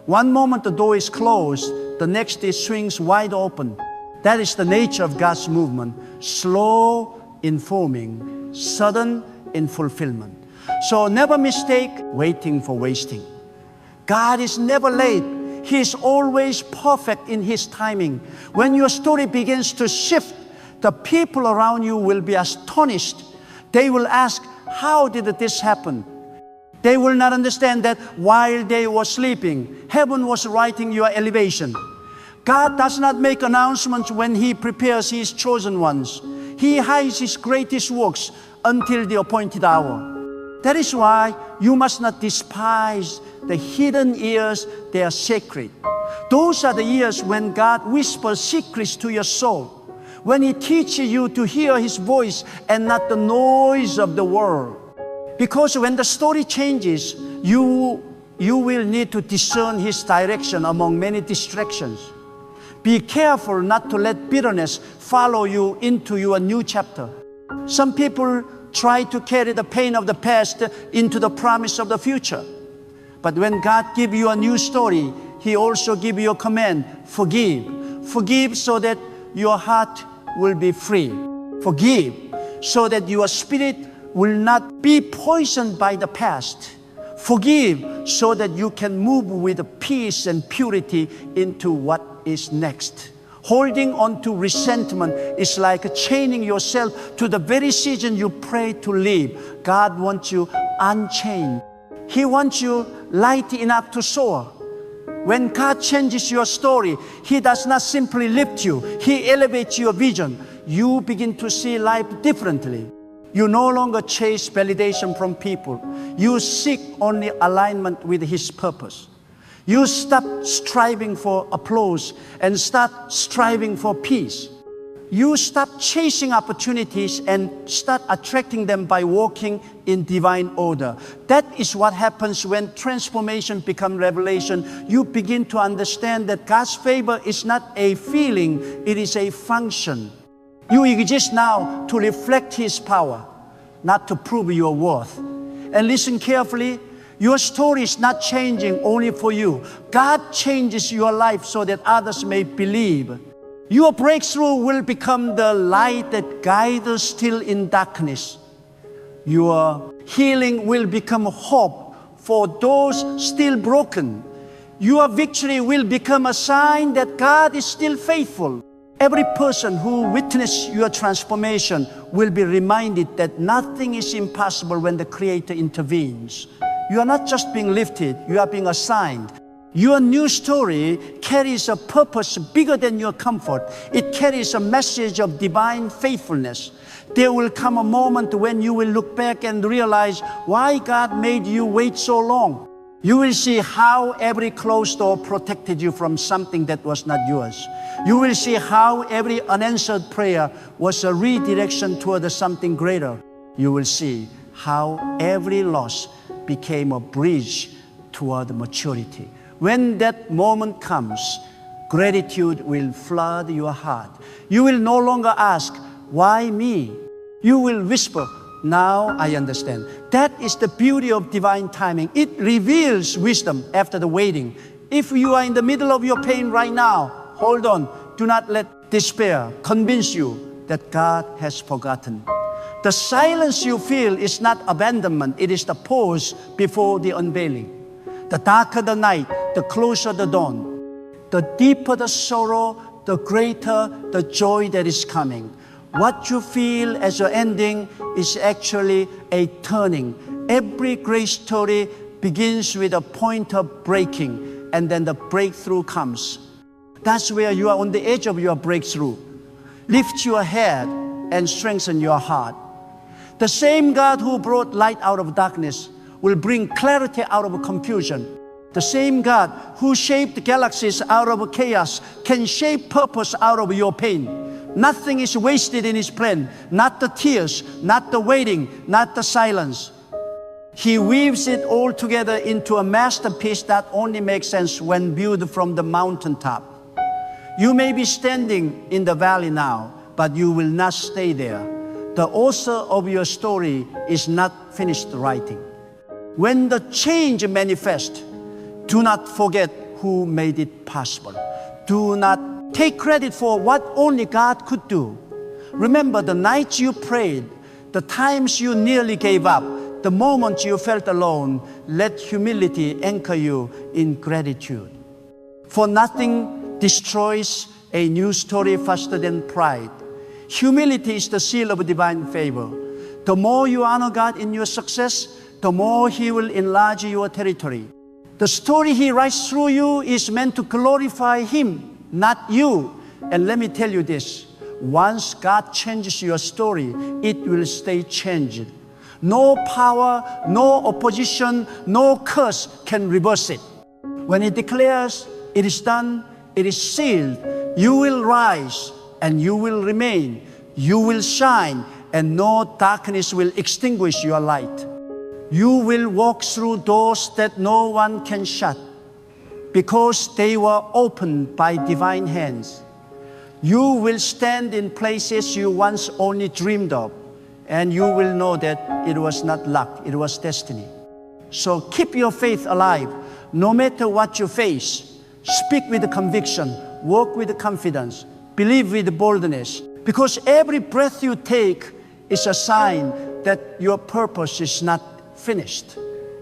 One moment the door is closed, the next it swings wide open. That is the nature of God's movement. Slow in forming, sudden in fulfillment. So never mistake waiting for wasting. God is never late. He is always perfect in His timing. When your story begins to shift, the people around you will be astonished. They will ask, how did this happen? They will not understand that while they were sleeping, heaven was writing your elevation. God does not make announcements when He prepares His chosen ones. He hides His greatest works until the appointed hour. That is why you must not despise the hidden years. They are sacred. Those are the years when God whispers secrets to your soul, when He teaches you to hear His voice and not the noise of the world. Because when the story changes, you will need to discern His direction among many distractions. Be careful not to let bitterness follow you into your new chapter. Some people try to carry the pain of the past into the promise of the future. But when God gives you a new story, He also gives you a command: forgive. Forgive so that your heart will be free. Forgive so that your spirit will not be poisoned by the past. Forgive so that you can move with peace and purity into what is next. Holding on to resentment is like chaining yourself to the very season you pray to leave. God wants you unchained. He wants you light enough to soar. When God changes your story, He does not simply lift you. He elevates your vision. You begin to see life differently. You no longer chase validation from people. You seek only alignment with His purpose. You stop striving for applause and start striving for peace. You stop chasing opportunities and start attracting them by walking in divine order. That is what happens when transformation becomes revelation. You begin to understand that God's favor is not a feeling, it is a function. You exist now to reflect His power, not to prove your worth. And listen carefully, your story is not changing only for you. God changes your life so that others may believe. Your breakthrough will become the light that guides us still in darkness. Your healing will become hope for those still broken. Your victory will become a sign that God is still faithful. Every person who witnessed your transformation will be reminded that nothing is impossible when the Creator intervenes. You are not just being lifted, you are being assigned. Your new story carries a purpose bigger than your comfort. It carries a message of divine faithfulness. There will come a moment when you will look back and realize why God made you wait so long. You will see how every closed door protected you from something that was not yours. You will see how every unanswered prayer was a redirection toward something greater. You will see how every loss became a bridge toward maturity. When that moment comes, gratitude will flood your heart. You will no longer ask, why me? You will whisper, now I understand. That is the beauty of divine timing. It reveals wisdom after the waiting. If you are in the middle of your pain right now, hold on. Do not let despair convince you that God has forgotten. The silence you feel is not abandonment. It is the pause before the unveiling. The darker the night, the closer the dawn. The deeper the sorrow, the greater the joy that is coming. What you feel as your ending is actually a turning. Every great story begins with a point of breaking, and then the breakthrough comes. That's where you are on the edge of your breakthrough. Lift your head and strengthen your heart. The same God who brought light out of darkness will bring clarity out of confusion. The same God who shaped galaxies out of chaos can shape purpose out of your pain. Nothing is wasted in His plan. Not the tears, not the waiting, not the silence. He weaves it all together into a masterpiece that only makes sense when viewed from the mountaintop. You may be standing in the valley now, but you will not stay there. The author of your story is not finished writing. When the change manifests, do not forget who made it possible. Do not take credit for what only God could do. Remember the nights you prayed, the times you nearly gave up, the moments you felt alone. Let humility anchor you in gratitude. For nothing destroys a new story faster than pride. Humility is the seal of divine favor. The more you honor God in your success, the more He will enlarge your territory. The story He writes through you is meant to glorify Him, not you. And let me tell you this, once God changes your story, it will stay changed. No power, no opposition, no curse can reverse it. When He declares, it is done, it is sealed, you will rise and you will remain. You will shine and no darkness will extinguish your light. You will walk through doors that no one can shut. because they were opened by divine hands. You will stand in places you once only dreamed of, and you will know that it was not luck, it was destiny. So keep your faith alive. No matter what you face, speak with conviction, walk with confidence, believe with boldness, because every breath you take is a sign that your purpose is not finished.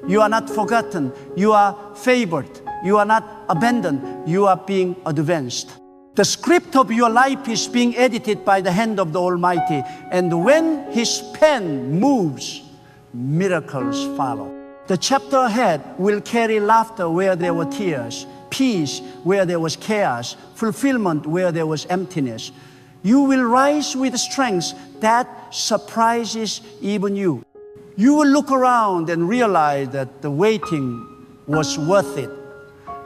You are not forgotten. You are favored. You are not abandoned. You are being advanced. The script of your life is being edited by the hand of the Almighty, and when His pen moves, miracles follow. The chapter ahead will carry laughter where there were tears, peace where there was chaos, fulfillment where there was emptiness. You will rise with strength that surprises even you. You will look around and realize that the waiting was worth it.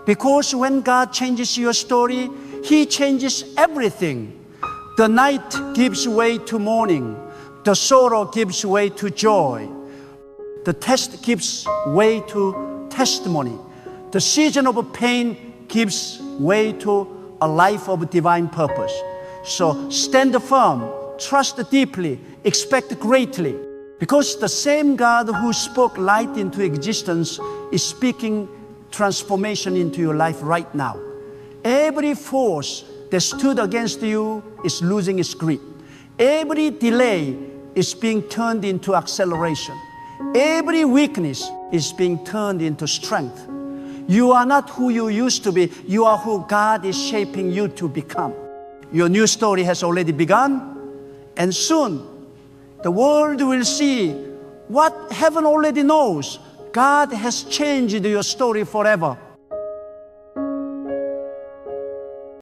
Because when God changes your story, He changes everything. The night gives way to morning. The sorrow gives way to joy. The test gives way to testimony. The season of pain gives way to a life of divine purpose. So stand firm, trust deeply, expect greatly, because the same God who spoke light into existence is speaking transformation into your life right now. Every force that stood against you is losing its grip. Every delay is being turned into acceleration. Every weakness is being turned into strength. You are not who you used to be. You are who God is shaping you to become. Your new story has already begun, and soon the world will see what heaven already knows. God has changed your story forever.